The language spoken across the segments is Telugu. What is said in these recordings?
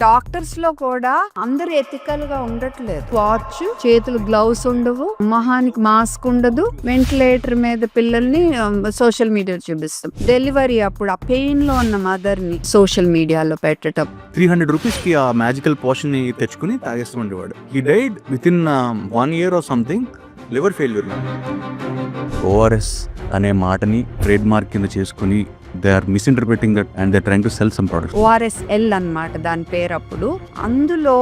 డాక్టర్స్‌లో కూడా అందరూ ఎథికల్‌గా ఉండట్లేదు. వాచ్, చేతులు గ్లౌస్ ఉండవు, మొహానికి మాస్క్ ఉండదు. వెంటిలేటర్ మీద పిల్లల్ని సోషల్ మీడియా చూపిస్తాం. డెలివరీ అప్పుడు ఆ పెయిన్‌లో ఉన్న మదర్‌ని సోషల్ మీడియాలో పెట్టటం. 300 రూపీస్కి ఆ మ్యాజికల్ పోషన్ని తెచ్చుకుని తాగేస్తూ ఉండేవాడు. He died with in 1 year or something liver failure. ORS అనే మాటని ట్రేడ్ మార్క్ కింద చేసుకుని they are misinterpreting that and they trying to sell some products. ORSL అన్నమాట దాని పేరు. అప్పుడు అందులో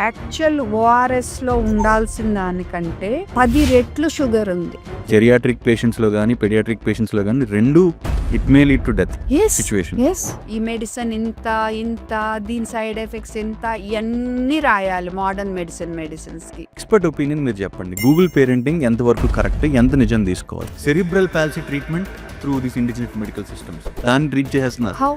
యాక్చువల్ ఓఆర్ఎస్లో ఉండాల్సిన దానికంటే 10 రెట్లు షుగర్ ఉంది. జెరియాట్రిక్ పేషెంట్స్లో కానీ పెడియాట్రిక్ పేషెంట్స్లో కానీ రెండు it may lead to death situation. ఈ మెడిసిన్ ఇంత దీని సైడ్ ఎఫెక్ట్స్ ఇంత ఇవన్నీ రాయాలి మోడర్న్ మెడిసిన్స్ కి. ఎక్స్పర్ట్ ఒపీనియన్ మీరు చెప్పండి. గూగుల్ పేరెంటింగ్ ఎంతవరకు కరెక్ట్, ఎంత నిజం తీసుకోవాలి? Cerebral palsy treatment through this indigenous medical systems దాన్ని ట్రీట్ చేస్తున్నారు. How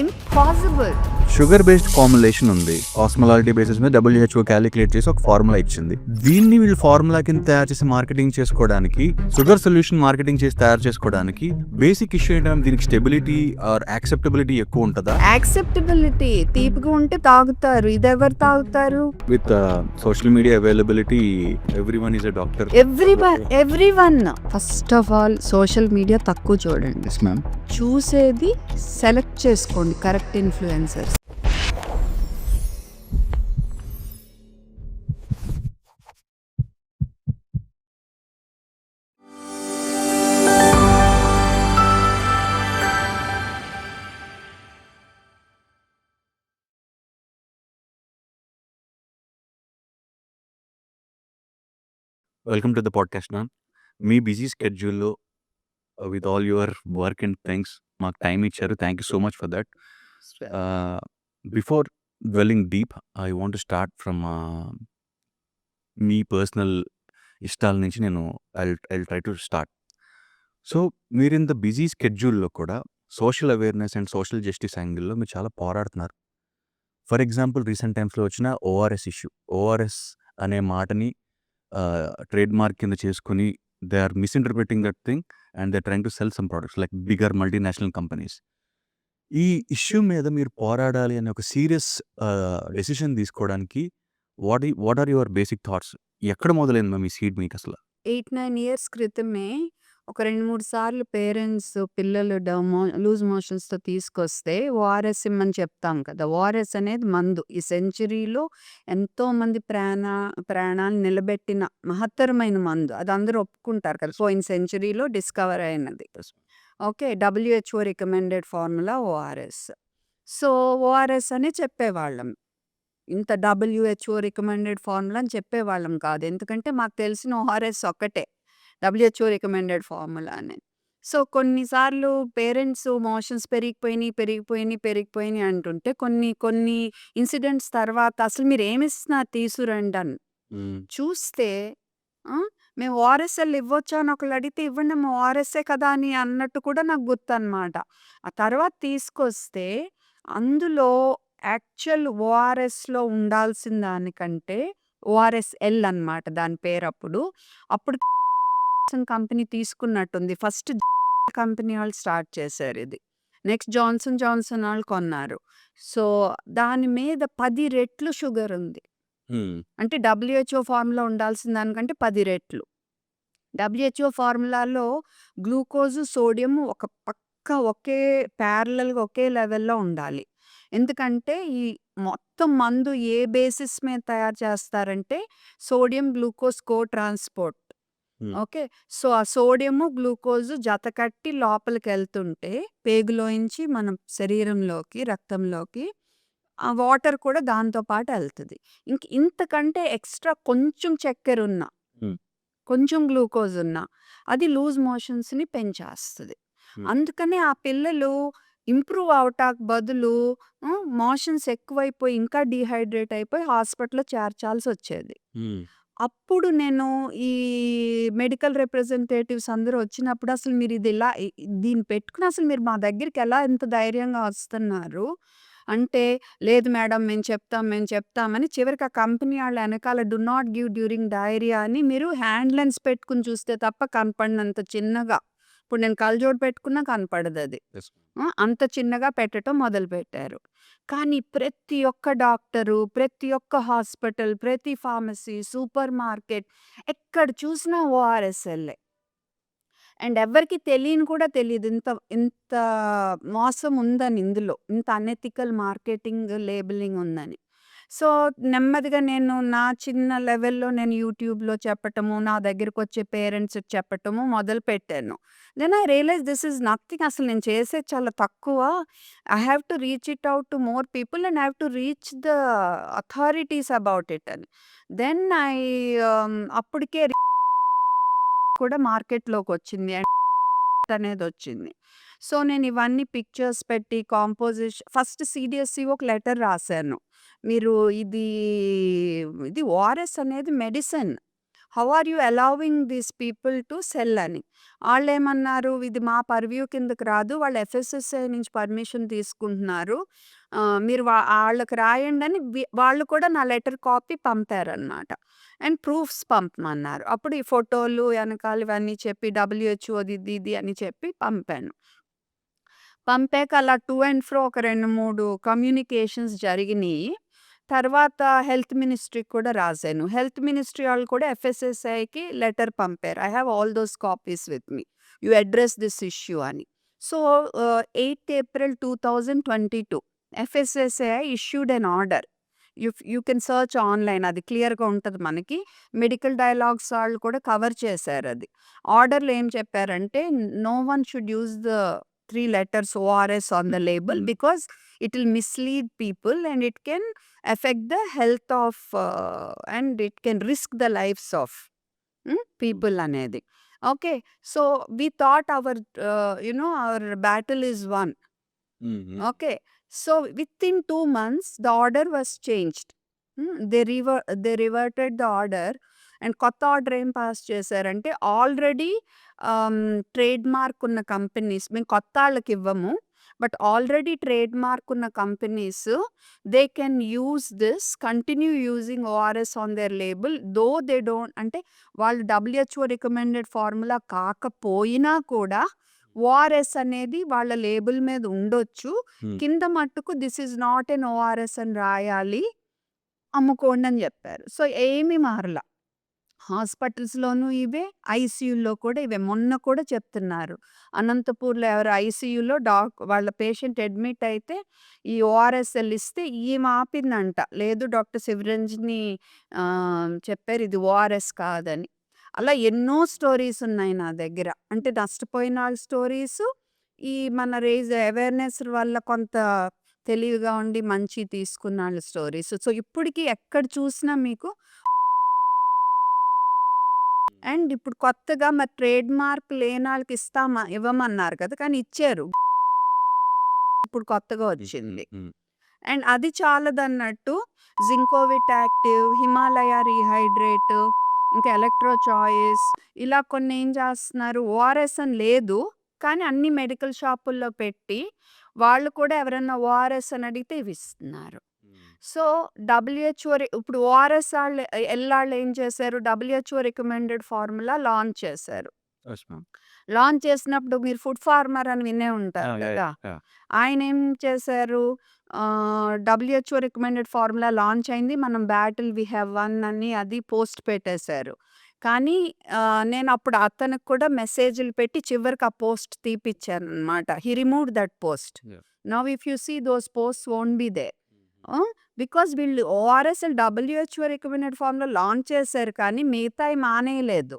impossible. Sugar based formulation ఉంది. ఆస్మలారిటీ బేసిస్ మీద WHO క్యాలిక్యులేట్ చేసి ఒక ఫార్ములా ఇచ్చింది. దీన్ని వీళ్ళు ఫార్ములా కింద తయారు చేసి మార్కెటింగ్ చేసుకోవడానికి, షుగర్ సొల్యూషన్ మార్కెటింగ్ చేసి తయారు చేసుకోవడానికి బేసిక్ ఇష్యూ ఏంటంటే దీనికి స్టెబిలిటీ ఆర్ యాక్సెప్టబిలిటీ ఎక్కువ ఉంటుందా? యాక్సెప్టబిలిటీ తీపిగా ఉంటే తాగుతారు. ఇది ఎవరు తాగుతారు? With social media availability everyone is a doctor. Everyone. First of all social media తక్కువ చూడండి. Yes ma'am. చూసేది సెలెక్ట్ చేసుకోండి correct influencers. Welcome to the podcast ma'am. మీ బిజీ స్కెడ్యూల్లో with all your work and things మాకు టైం ఇచ్చారు. Thank you so much for that. Before dwelling deep I want to start from మీ పర్సనల్ ఇష్టాల నుంచి నేను I try to start. So మీరు ఇంత బిజీ స్కెడ్యూల్లో కూడా social awareness and social justice యాంగిల్లో మీరు చాలా పోరాడుతున్నారు. ఫర్ ఎగ్జాంపుల్ రీసెంట్ టైమ్స్లో వచ్చిన ఓఆర్ఎస్ ఇష్యూ. ఓఆర్ఎస్ అనే మాటని ట్రేడ్ మార్క్ కింద చేసుకుని they are misinterpreting that thing and they trying to sell some products like bigger multinational companies. ఈ ఇష్యూ మీద మీరు పోరాడాలి అనే ఒక సీరియస్ డెసిషన్ తీసుకోవడానికి what are your basic thoughts? ఎక్కడ మొదలైంది మ్యామ్ ఈ సీడ్ మీకు అసలు? 8-9 ఇయర్స్ క్రితమే ఒక 2-3 సార్లు పేరెంట్స్ పిల్లలు లూజ్ మోషన్స్తో తీసుకొస్తే ఓఆర్ఎస్ ఇమ్మని చెప్తాం కదా. ఓఆర్ఎస్ అనేది మందు. ఈ సెంచరీలో ఎంతో మంది ప్రాణాలు నిలబెట్టిన మహత్తరమైన మందు. అది అందరూ ఒప్పుకుంటారు కదా. పోయిన సెంచరీలో డిస్కవర్ అయినది. Okay. WHO recommended formula ORS. So ORS అని చెప్పేవాళ్ళం. ఇంత WHO రికమెండెడ్ ఫార్ములా అని చెప్పేవాళ్ళం కాదు. ఎందుకంటే మాకు తెలిసిన ఓఆర్ఎస్ ఒక్కటే WHO రికమెండెడ్ ఫార్ములా అని. సో కొన్నిసార్లు పేరెంట్స్ మోషన్స్ పెరిగిపోయినాయి అంటుంటే కొన్ని ఇన్సిడెంట్స్ తర్వాత అసలు మీరు ఏమిస్తున్నారు తీసుకురండి అని చూస్తే మేము ఓఆర్ఎస్ఎల్ ఇవ్వచ్చా అని ఒకళ్ళు అడిగితే ఇవ్వండి మేము ఓఆర్ఎస్ఏ కదా అని అన్నట్టు కూడా నాకు గుర్తనమాట. ఆ తర్వాత తీసుకొస్తే అందులో యాక్చువల్ ఓఆర్ఎస్లో ఉండాల్సిన దానికంటే ఓఆర్ఎస్ఎల్ అన్నమాట దాని పేరు. అప్పుడు కంపెనీ తీసుకున్నట్టుంది. ఫస్ట్ కంపెనీ వాళ్ళు స్టార్ట్ చేశారు ఇది. నెక్స్ట్ జాన్సన్ వాళ్ళు కొన్నారు. సో దాని మీద 10 రెట్లు షుగర్ ఉంది. అంటే WHO ఫార్ములా ఉండాల్సిన దానికంటే 10 రెట్లు. WHO ఫార్ములాలో గ్లూకోజ్, సోడియం ఒక పక్క ప్యారలల్గా ఒకే లెవెల్లో ఉండాలి. ఎందుకంటే ఈ మొత్తం మందు ఏ బేసిస్ మీద తయారు చేస్తారంటే సోడియం గ్లూకోజ్ కో ట్రాన్స్పోర్ట్. ఓకే. సో ఆ సోడియము గ్లూకోజ్ జతకట్టి లోపలికి వెళ్తుంటే పేగులోంచి మన శరీరంలోకి రక్తంలోకి ఆ వాటర్ కూడా దాంతో పాటు వెళ్తుంది. ఇంతకంటే ఎక్స్ట్రా కొంచెం చక్కెర ఉన్నా కొంచెం గ్లూకోజ్ ఉన్నా అది లూజ్ మోషన్స్ని పెంచేస్తుంది. అందుకనే ఆ పిల్లలు ఇంప్రూవ్ అవటానికి బదులు మోషన్స్ ఎక్కువైపోయి ఇంకా డీహైడ్రేట్ అయిపోయి హాస్పిటల్లో చేర్చాల్సి వచ్చేది. అప్పుడు నేను ఈ మెడికల్ రిప్రజెంటేటివ్స్ అందరూ వచ్చినప్పుడు అసలు మీరు ఇది ఇలా దీన్ని పెట్టుకుని అసలు మీరు మా దగ్గరికి ఎలా ఇంత ధైర్యంగా వస్తున్నారు అంటే, లేదు మేడం మేము చెప్తామని చివరికి ఆ కంపెనీ వాళ్ళ వెనకాల do not give during diarrhoea అని మీరు హ్యాండ్ లెన్స్ పెట్టుకుని చూస్తే తప్ప కనపడినంత చిన్నగా ఇప్పుడు నేను కళ్ళజోడు పెట్టుకున్నా కనపడదది. యెస్. అంత చిన్నగా పెట్టటం మొదలుపెట్టారు. కానీ ప్రతి ఒక్క డాక్టరు, ప్రతి ఒక్క హాస్పిటల్, ప్రతి ఫార్మసీ, సూపర్ మార్కెట్ ఎక్కడ చూసినా ఓఆర్ఎస్ఎల్లే. అండ్ ఎవ్వరికీ తెలియని కూడా తెలీదు. ఇంత ఇంత మోసం ఉందని ఇందులో. ఇంత అనెథికల్ మార్కెటింగ్, లేబెలింగ్ ఉందని. సో, నెమ్మదిగా నేను నా చిన్న లెవెల్‌లో నేను యూట్యూబ్‌లో చెప్పటము, నా దగ్గరకొచ్చే పేరెంట్స్‌కి చెప్పటము మొదలుపెట్టాను. Then I realize this is nothing. అసలు నేను చేసేది చాలా తక్కువ. I have to reach it out to more people and I have to reach the authorities about it అని. దెన్ అప్పటికే కూడా మార్కెట్‌లోకొచ్చింది. అనేదొచ్చింది. సో, నేను ఇవన్నీ పిక్చర్స్ పెట్టి ఫస్ట్ సీడీఎస్‌సి ఒక లెటర్ రాసాను. మీరు ఇది ఓఆర్ఎస్ అనేది medicine. How are you allowing these people to sell అని. ఆళ్ళేమన్నారు, ఇది మా పర్వ్యూ కిందకి రాదు. వాళ్ళు ఎఫ్ఎస్ఎస్ఐ నుంచి పర్మిషన్ తీసుకుంటున్నారు. మీరు ఆళ్ళకి రాయండని వాళ్ళు కూడా నా లెటర్ కాపీ పంపారనమాట. అండ్ ప్రూఫ్స్ పంపమన్నారు. అప్పుడు ఈ ఫోటోలు ఎనకాల ఇవన్నీ చెప్పి డబ్ల్యూహెచ్ఓది ఇది అని చెప్పి పంపాను. పంపాక అలా టు అండ్ ఫ్రో ఒక 2, 3 కమ్యూనికేషన్స్ జరిగినియి. తర్వాత హెల్త్ మినిస్ట్రీకి కూడా రాసాను. హెల్త్ మినిస్ట్రీ వాళ్ళు కూడా ఎఫ్ఎస్ఎస్ఐకి లెటర్ పంపారు. I have all those copies with me. You address this issue అని. So, 8 April 2022 FSSI issued an order. You can search online. అది క్లియర్‌గా ఉంటది మనకి. మెడికల్ డైలాగ్స్ వాళ్ళు కూడా కవర్ చేశారది. ఆర్డర్‌లో ఏం చెప్పారంటే, no one should use the 3 letters ORS on the label because it will mislead people and it can affect the health of and it can risk the lives of people అనేది. Okay. So, we thought our battle is won. హుహు. Okay. So, within 2 months, the order was changed. They reverted the order and కొత్త ఆర్డర్ ఏం పాస్ చేశారంటే, ఆల్రెడీ ట్రేడ్ మార్క్ ఉన్న కంపెనీస్, మేము కొత్త ఆళ్ళకి ఇవ్వము. బట్ ఆల్రెడీ ట్రేడ్ మార్క్ ఉన్న companies they can use this, continue using ORS on their label. Though they don't అంటే వాళ్ళు డబ్ల్యూహెచ్ఓ రికమెండెడ్ ఫార్ములా కాకపోయినా కూడా ఓఆర్ఎస్ అనేది వాళ్ళ లేబుల్ మీద ఉండొచ్చు. హ్మ్. కింద మట్టుకు this is not an ORS అని రాయాలి. అమ్ముకోండి అని చెప్పారు. సో, ఏమీ మారలా. హాస్పిటల్స్‌లోనూ ఇవే, ఐసీయూలో కూడా ఇవే. మొన్న కూడా చెప్తున్నారు. అనంతపూర్‌లో ఎవరో ఐసీయూలో వాళ్ళ పేషెంట్ అడ్మిట్ అయితే ఈ ఓఆర్ఎస్ఎల్ ఇస్తే ఈమె ఆపిందంట. లేదు డాక్టర్ శివరంజని చెప్పారు ఇది ఓఆర్ఎస్ కాదని. అలా ఎన్నో స్టోరీస్ ఉన్నాయి నా దగ్గర. అంటే నష్టపోయిన వాళ్ళ స్టోరీసు, ఈ మన అవేర్‌నెస్ వల్ల కొంత తెలివిగా ఉండి మంచి తీసుకున్న వాళ్ళ స్టోరీస్. సో, ఇప్పటికి ఎక్కడ చూసినా మీకు అండ్ ఇప్పుడు కొత్తగా మరి ట్రేడ్ మార్క్ లేనాళ్ళకి ఇవ్వమన్నారు కదా! కానీ ఇచ్చారు. ఇప్పుడు కొత్తగా వచ్చింది. హ్మ్. అండ్ అది చాలదన్నట్టు జింకోవిట్ యాక్టివ్, హిమాలయ రీహైడ్రేట్, ఇంకా ఎలక్ట్రో చాయిస్ ఇలా కొన్ని ఏం చేస్తున్నారు, ఓఆర్ఎస్ అని లేదు. కానీ అన్ని మెడికల్ షాపుల్లో పెట్టి వాళ్ళు కూడా ఎవరన్నా ఓఆర్ఎస్ అని అడిగితే ఇవి ఇస్తున్నారు. సో, డబ్ల్యూహెచ్ఓ ఇప్పుడు ఓఆర్ఎస్ ఆళ్ళు ఏం చేశారు, డబ్ల్యూహెచ్ఓ రికమెండెడ్ ఫార్ములా లాంచ్ చేశారు. Yes ma'am. లాంచ్ చేసినప్పుడు మీరు ఫుడ్ ఫార్మర్ అని వినే ఉంటారు యాహ్! కదా! యాహ్! ఆయనేం చేశారు, డబ్ల్యూహెచ్ఓ రికమెండెడ్ ఫార్ములా లాంచ్ అయింది. మనం బ్యాటిల్ వి హావ్ వన్ అని అది పోస్ట్ పెట్టేశారు. కానీ నేను అప్పుడు అతనికి కూడా మెసేజ్‌లు పెట్టి చివరికి ఆ పోస్ట్ తీపిచ్చాననమాట. He removed that post. Yeah! Now if you see those posts won't be there. Because వీళ్ళు ORSL WHO recommended formula launch చేశారు కానీ మిగతాయి మానేయలేదు.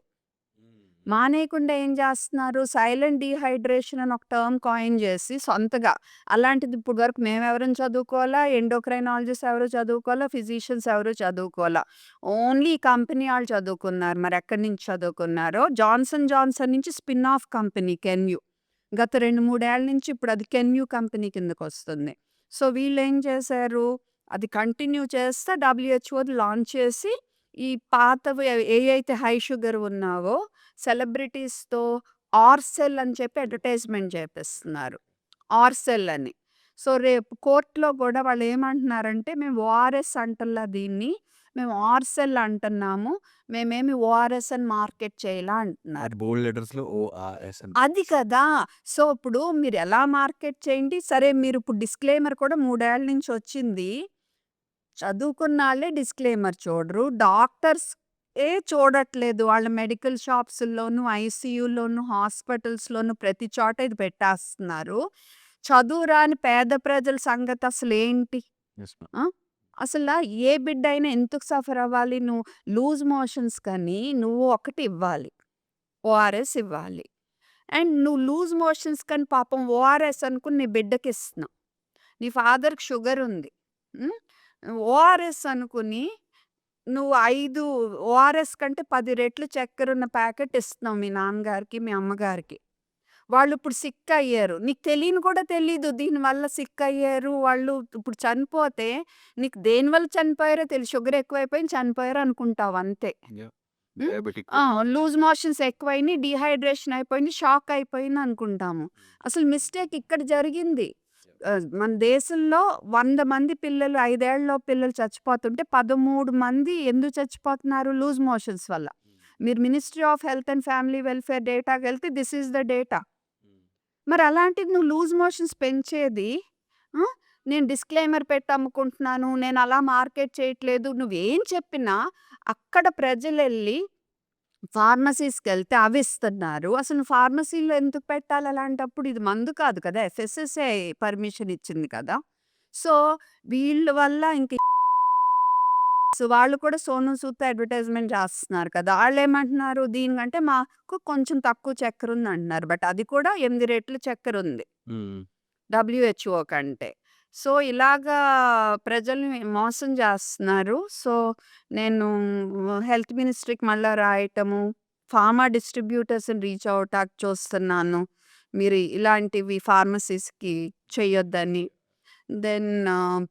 మానేయకుండా ఏం చేస్తున్నారు, సైలెంట్ డీహైడ్రేషన్ అని ఒక టర్మ్ కాయిన్ చేసి సొంతగా, అలాంటిది ఇప్పుడు వరకు మేమెవరం చదువుకోవాలా, ఎండోక్రైనాలజిస్ట్ ఎవరు చదువుకోవాలా, ఫిజిషియన్స్ ఎవరు చదువుకోవాలా. ఓన్లీ ఈ కంపెనీ వాళ్ళు చదువుకున్నారు. మరి ఎక్కడి నుంచి చదువుకున్నారో, జాన్సన్ జాన్సన్ నుంచి స్పిన్ ఆఫ్ కంపెనీ కెన్యూ. గత 2, 3 ఏళ్ల నుంచి ఇప్పుడు అది కెన్యూ కంపెనీ కిందకొస్తుంది. సో, వీళ్ళేం చేశారు, అది కంటిన్యూ చేస్తా డబ్ల్యూహెచ్ఓది లాంచ్ చేసి ఈ పాతవి ఏయైతే హై షుగర్ ఉన్నావో సెలబ్రిటీస్‌తో ఆర్సెల్ అని చెప్పి అడ్వర్టైజ్‌మెంట్ చేపిస్తున్నారు. ఆర్సెల్ అని. సో, రేపు కోర్ట్‌లో గూడా వాళ్ళేమంటున్నారంటే, "మేము ఓఆర్ఎస్ అంటల్లా దీన్ని. మేము ఆర్సెల్ అంటున్నాము. మేమేమి ఓఆర్ఎస్ అని మార్కెట్ చేయలా" అంటున్నారు. అది బోల్డ్ లెటర్స్‌లో ఓఆర్ఎస్ అని. అది కదా! సో, ఇప్పుడు మీరెలా మార్కెట్ చేయండి. సరే మీరిప్పుడు డిస్క్లైమర్ కూడా 3 ఏళ్ల నుంచి వచ్చింది. చదువుకున్నాళ్ళే డిస్క్లైమర్ చూడరు. చూడట్లేదు. వాళ్ళ మెడికల్ షాప్స్‌ల్లోను, ఐసీయూలోను, హాస్పిటల్స్‌లోను ప్రతి చోట ఇది పెట్టేస్తున్నారు. చదువు రాని పేద ప్రజల సంగతి అసలేంటి? Yes ma'am. ఆ! అసల ఏ బిడ్డైనా ఎందుకు సఫర్ అవ్వాలి? నువ్వు లూజ్ మోషన్స్ కని నువ్వు ఒకటి ఇవ్వాలి. ఓఆర్ఎస్ ఇవ్వాలి. అండ్ నువ్వు లూజ్ మోషన్స్ కని పాపం ఓఆర్ఎస్ అనుకుని నీ బిడ్డకిస్తున్నావు. నీ ఫాదర్‌కి షుగరుంది. హ్మ్. ఓఆర్ఎస్ అనుకుని నువ్వు 5 ఓఆర్ఎస్ కంటే 10 రెట్లు చక్కెరున్న ప్యాకెట్ ఇస్తున్నావు మీ నాన్నగారికి, మీ అమ్మగారికి. వాళ్ళిప్పుడు సిక్ అయ్యారు. నీకు తెలియని కూడా తెలీదు దీనివల్ల సిక్ అయ్యారు. వాళ్ళు ఇప్పుడు చనిపోతే నీకు దేనివల్ల చనిపోయారో షుగర్ ఎక్కువైపోయింది చనిపోయారు అనుకుంటావు అంతే. యాహ్! హ్మ్. డయాబెటిక్. లూజ్ మోషన్స్ ఎక్కువైనియి, డీహైడ్రేషన్ అయిపోయింది, షాక్ అయిపోయింది అనుకుంటాము. అసలు మిస్టేక్ ఇక్కడ జరిగింది. మన దేశంలో 100 మంది పిల్లలు 5 ఏళ్లలోపు పిల్లలు చచ్చిపోతుంటే 13 మంది ఎందుకు చచ్చిపోతున్నారు? లూజ్ మోషన్స్ వల్ల. మీరు ministry of health and family welfare డేటాకెళ్తే దిస్ ఈస్ ద డేటా. మరి అలాంటిది నువ్వు లూజ్ మోషన్స్ పెంచేది ఆ! నేను డిస్క్లైమర్ పెట్టి అమ్ముకుంటున్నాను. నేను అలా మార్కెట్ చేయట్లేదు. నువ్వేం చెప్పినా అక్కడ ప్రజలెళ్ళి ఫార్మసీస్‌కెళ్తే అవిస్తున్నారు. అసలు ఫార్మసీలో ఎందుకు పెట్టాలి అలాంటప్పుడు? ఇది మందు కాదు కదా! ఎఫ్ఎస్ఎస్ఏ పర్మిషన్ ఇచ్చింది కదా! సో, వీళ్ళ వల్ల ఇంక వాళ్ళు కూడా సోనూ సూద్‌తో అడ్వర్టైజ్‌మెంట్ చేస్తున్నారు కదా! ఆళ్ళేమంటున్నారు? దీనికంటే మాకు కొంచెం తక్కువ చక్కెరుందంటున్నారు. బట్ అది కూడా 8 రెట్లు చక్కెరుంది. హ్మ్. డబ్ల్యూహెచ్ఓ కంటే. సో, ఇలాగా ప్రజల్ని మోసం చేస్తున్నారు. సో, నేను హెల్త్ మినిస్ట్రీకి మళ్ళా రాయటము, ఫార్మా డిస్ట్రిబ్యూటర్స్‌ని రీచ్ అవ్వటానికి చూస్తున్నాను. మీరు ఇలాంటివి ఫార్మసీస్‌కి చెయ్యొద్దని. దెన్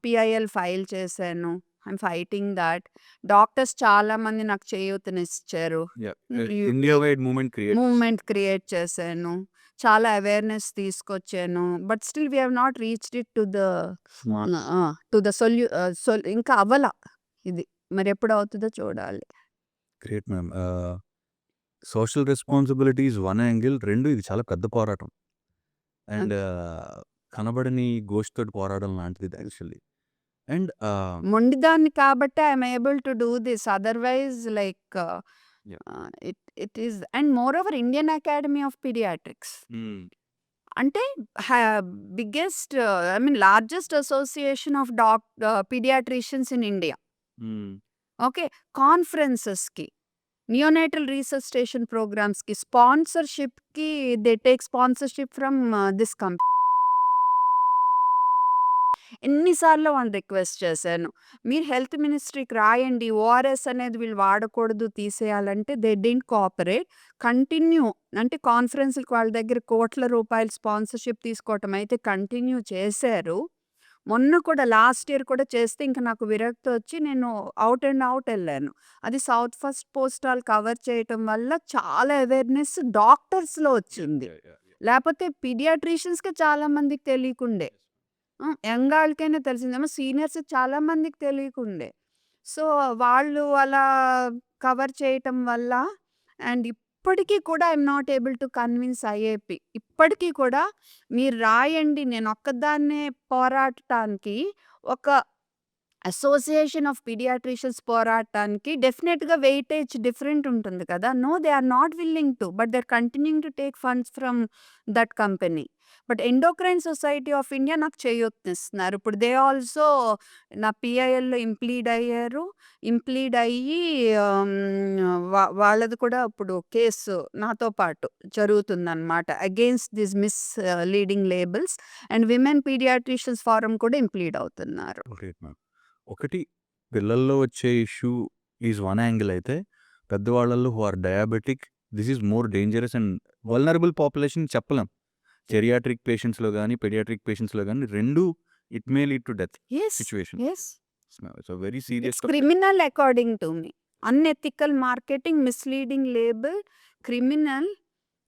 పీఐఎల్ ఫైల్ చేశాను. I'm fighting thought. డాక్టర్స్ చాలామంది నాకు చేయూతనిచ్చారు. Yeah! You India wide movement create చేశాను. చాలా అవేర్‌నెస్ తీసుకొచ్చాను. But still we have not reached it to the marks. To the ఇంకా అవ్వల ఇది. మరెప్పుడవుతదో చూడాలి. Great ma'am. Social responsibilities one angle. 2 ఇది చాలా పెద్ద పోరాటం. అండ్ కనబడని గోష్టితోటి పోరాటం లాంటిది ఇది యాక్చువల్లీ. అండ్ మొండిదాన్ని కాబట్టే I'm able to do this. Otherwise yeah! It is and moreover Indian academy of paediatrics hmm. అంటే హ్యా biggest largest association of paediatricians in India. Hmm. Okay. కాన్ఫరెన్సెస్‌కి, నియోనేటల్ రీసస్టేషన్ ప్రోగ్రామ్స్‌కి, స్పాన్సర్‌షిప్‌కి they take sponsorship from this company. ఎన్ని సార్లు వాళ్ళని రిక్వెస్ట్ చేశాను. మీరు హెల్త్ మినిస్ట్రీకి రాయండి. ఓఆర్ఎస్ అనేది వీళ్ళు వాడకూడదు, తీసేయాలంటే దే డిడ్ంట్ కోఆపరేట్. కంటిన్యూ అంటే కాన్ఫరెన్స్‌లకి వాళ్ళ దగ్గర కోట్ల రూపాయలు స్పాన్సర్‌షిప్ తీసుకోవటం అయితే కంటిన్యూ చేశారు. మొన్న కూడా లాస్ట్ ఇయర్ కూడా చేస్తే ఇంక నాకు విరక్తొచ్చి నేను ఔట్ అండ్ ఔట్ ఎళ్ళాను. అది సౌత్ ఫస్ట్ పోస్టాల్ కవర్ చేయటం వల్ల చాలా అవేర్‌నెస్ డాక్టర్స్‌లో వచ్చింది. యాహ్! యాహ్! యాహ్! లేపోతే పీడియాట్రిషియన్స్‌కే చాలా మందికి తెలియకుండే. యంగాళ్ళకైనా తెలిసిందేమో సీనియర్స్ చాలా మందికి తెలియకుండే. సో, వాళ్ళు అలా కవర్ చేయటం వల్ల అండ్ ఇప్పటికి కూడా I'm not able to convince IAP. ఇప్పటికి కూడా మీరు రాయండి నేనొక్కదాన్నే పోరాడటానికి ఒక అసోసియేషన్ ఆఫ్ పీడియాట్రిషియన్స్ పోరాడటానికి డెఫినిట్‌గా వెయిటేజ్ డిఫరెంట్ ఉంటుంది కదా! No they are not willing to. But they are continuing to take funds from that company. But endocrine society of India నాకు చేయూతనిస్తున్నారు. ఇప్పుడు దే ఆల్సో నా పీఐఎల్‌లో ఇంప్లీడ్ అయ్యారు. ఇంప్లీడ్ అయ్యి వాళ్ళది కూడా ఇప్పుడు కేసు నాతో పాటు జరుగుతుందనమాట. Against this leading labels and women paediatricians forum కూడా ఇంప్లీడ్ అవుతున్నారు. Great ma'am. ఒకటి పిల్లల్లో వచ్చే ఇష్యూ ఈజ్ వన్ యాంగిల్ అయితే, పెద్దవాళ్ళలో who are diabetic this is more dangerous and vulnerable population చెప్పలేం. జెరియాట్రిక్ పేషెంట్స్‌లో గాని, పెడియాట్రిక్ పేషెంట్స్‌లో గాని 2 it may lead to death Yes, situation. yes. It's a very serious It's criminal according to me. Unethical marketing, misleading label, criminal.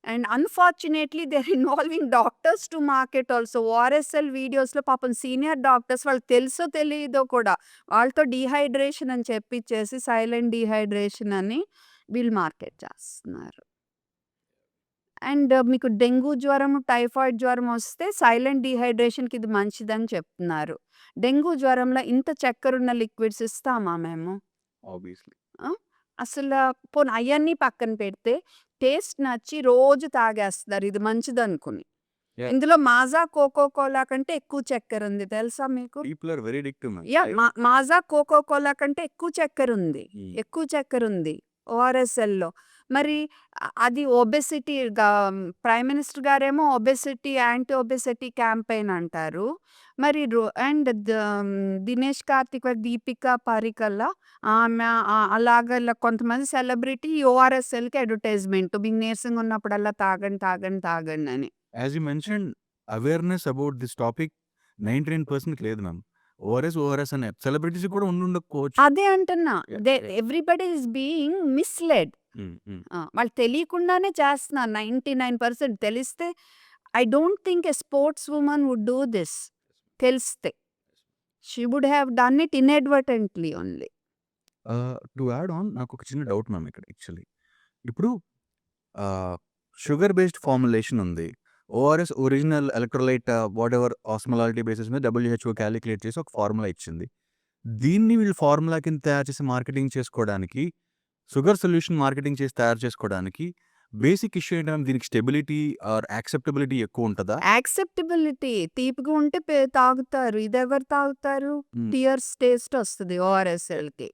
And unfortunately they are involving doctors to market also. ORSL వీడియోస్‌లో పాపం సీనియర్ డాక్టర్స్ వాళ్ళకి తెలుసో తెలీదో కూడా వాళ్ళతో డీహైడ్రేషన్ అని చెప్పిచ్చేసి సైలెంట్ డీహైడ్రేషన్ అని వీళ్ళు మార్కెట్ చేస్తున్నారు. అండ్ మీకు డెంగ్యూ జ్వరం, టైఫాయిడ్ జ్వరం వస్తే సైలెంట్ డీహైడ్రేషన్‌కి ఇది మంచిదని చెప్తున్నారు. డెంగ్యూ జ్వరంలో ఇంత చక్కెరున్న లిక్విడ్స్ ఇస్తామా మేము? ఆబ్వియస్లీ. ఆ! అసల పోనీ అయన్నీ పక్కన పెడితే టేస్ట్ నచ్చి రోజు తాగేస్తున్నారు ఇది మంచిదనుకుని. యాహ్! ఇందులో మాజా, కోకో కోలా కంటే ఎక్కువ చక్కెరుంది తెలుసా మీకు? People are very addictive ma'am. Yeah! Maaza, Coca Cola కంటే ఎక్కువ చక్కెరుంది. హ్మ్. ఎక్కువ చక్కెరుంది ఓఆర్ఎస్ఎల్‌లో. మరి అది ఒబెసిటీ ప్రైమ్ మినిస్టర్ గారేమో ఒబెసిటీ, యాంటీ ఒబెసిటీ క్యాంపెయిన్ అంటారు. మరి అండ్ దినేష్ కార్తిక్, దీపిక పరీకల్‌ల ఆమె అలాగా కొంతమంది సెలబ్రిటీ ఓఆర్ఎస్ఎల్‌కి అడ్వర్టైజ్‌మెంట్ మీకు నీరసంగా ఉన్నప్పుడల్లా తాగండి, తాగండి, తాగండి అని. As you mentioned awareness about this topic 99% లేదు మ్యామ్. ఓఆర్ఎస్ అనే సెలబ్రిటీస్ కూడా ఉండుండకపోవచ్చు. అదే అంటున్నా. Yeah! Everybody is being misled. Hmm. Hmm. వాళ్ళు తెలియకుండానే చేస్తున్నారు 99% తెలిస్తే I don't think a sports woman would do this. తెలిస్తే. She would have done it inadvertently only. To add on నాకొక చిన్న డౌట్ మ్యామ్ ఇక్కడ యాక్చువల్లీ. ఇప్పుడు షుగర్ బేస్డ్ ఫార్ములేషన్ ఉంది. ORS original electrolyte whatever osmolarity basis మీద డబ్ల్యూహెచ్ఓ కాలిక్యులేట్ చేసి ఒక ఫార్ములా ఇచ్చింది. దీన్ని వీళ్ళు ఫార్ములా కింద తయారు చేసి మార్కెటింగ్ చేసుకోవడానికి, షుగర్ సొల్యూషన్ మార్కెటింగ్ చేసి తయారు చేసుకోవడానికి బేసిక్ ఇష్యూ ఏంటంటే దీనికి స్టెబిలిటీ ఆర్ యాక్సెప్టబిలిటీ ఎక్కువ ఉంటదా? యాక్సెప్టబిలిటీ తాగుతారు. ఉంటే తాగుతారు. ఇదెవరు తాగుతారు? హ్మ్. టియర్స్ టేస్ట్ వస్తది ఓఆర్ఎస్ఎల్‌కి.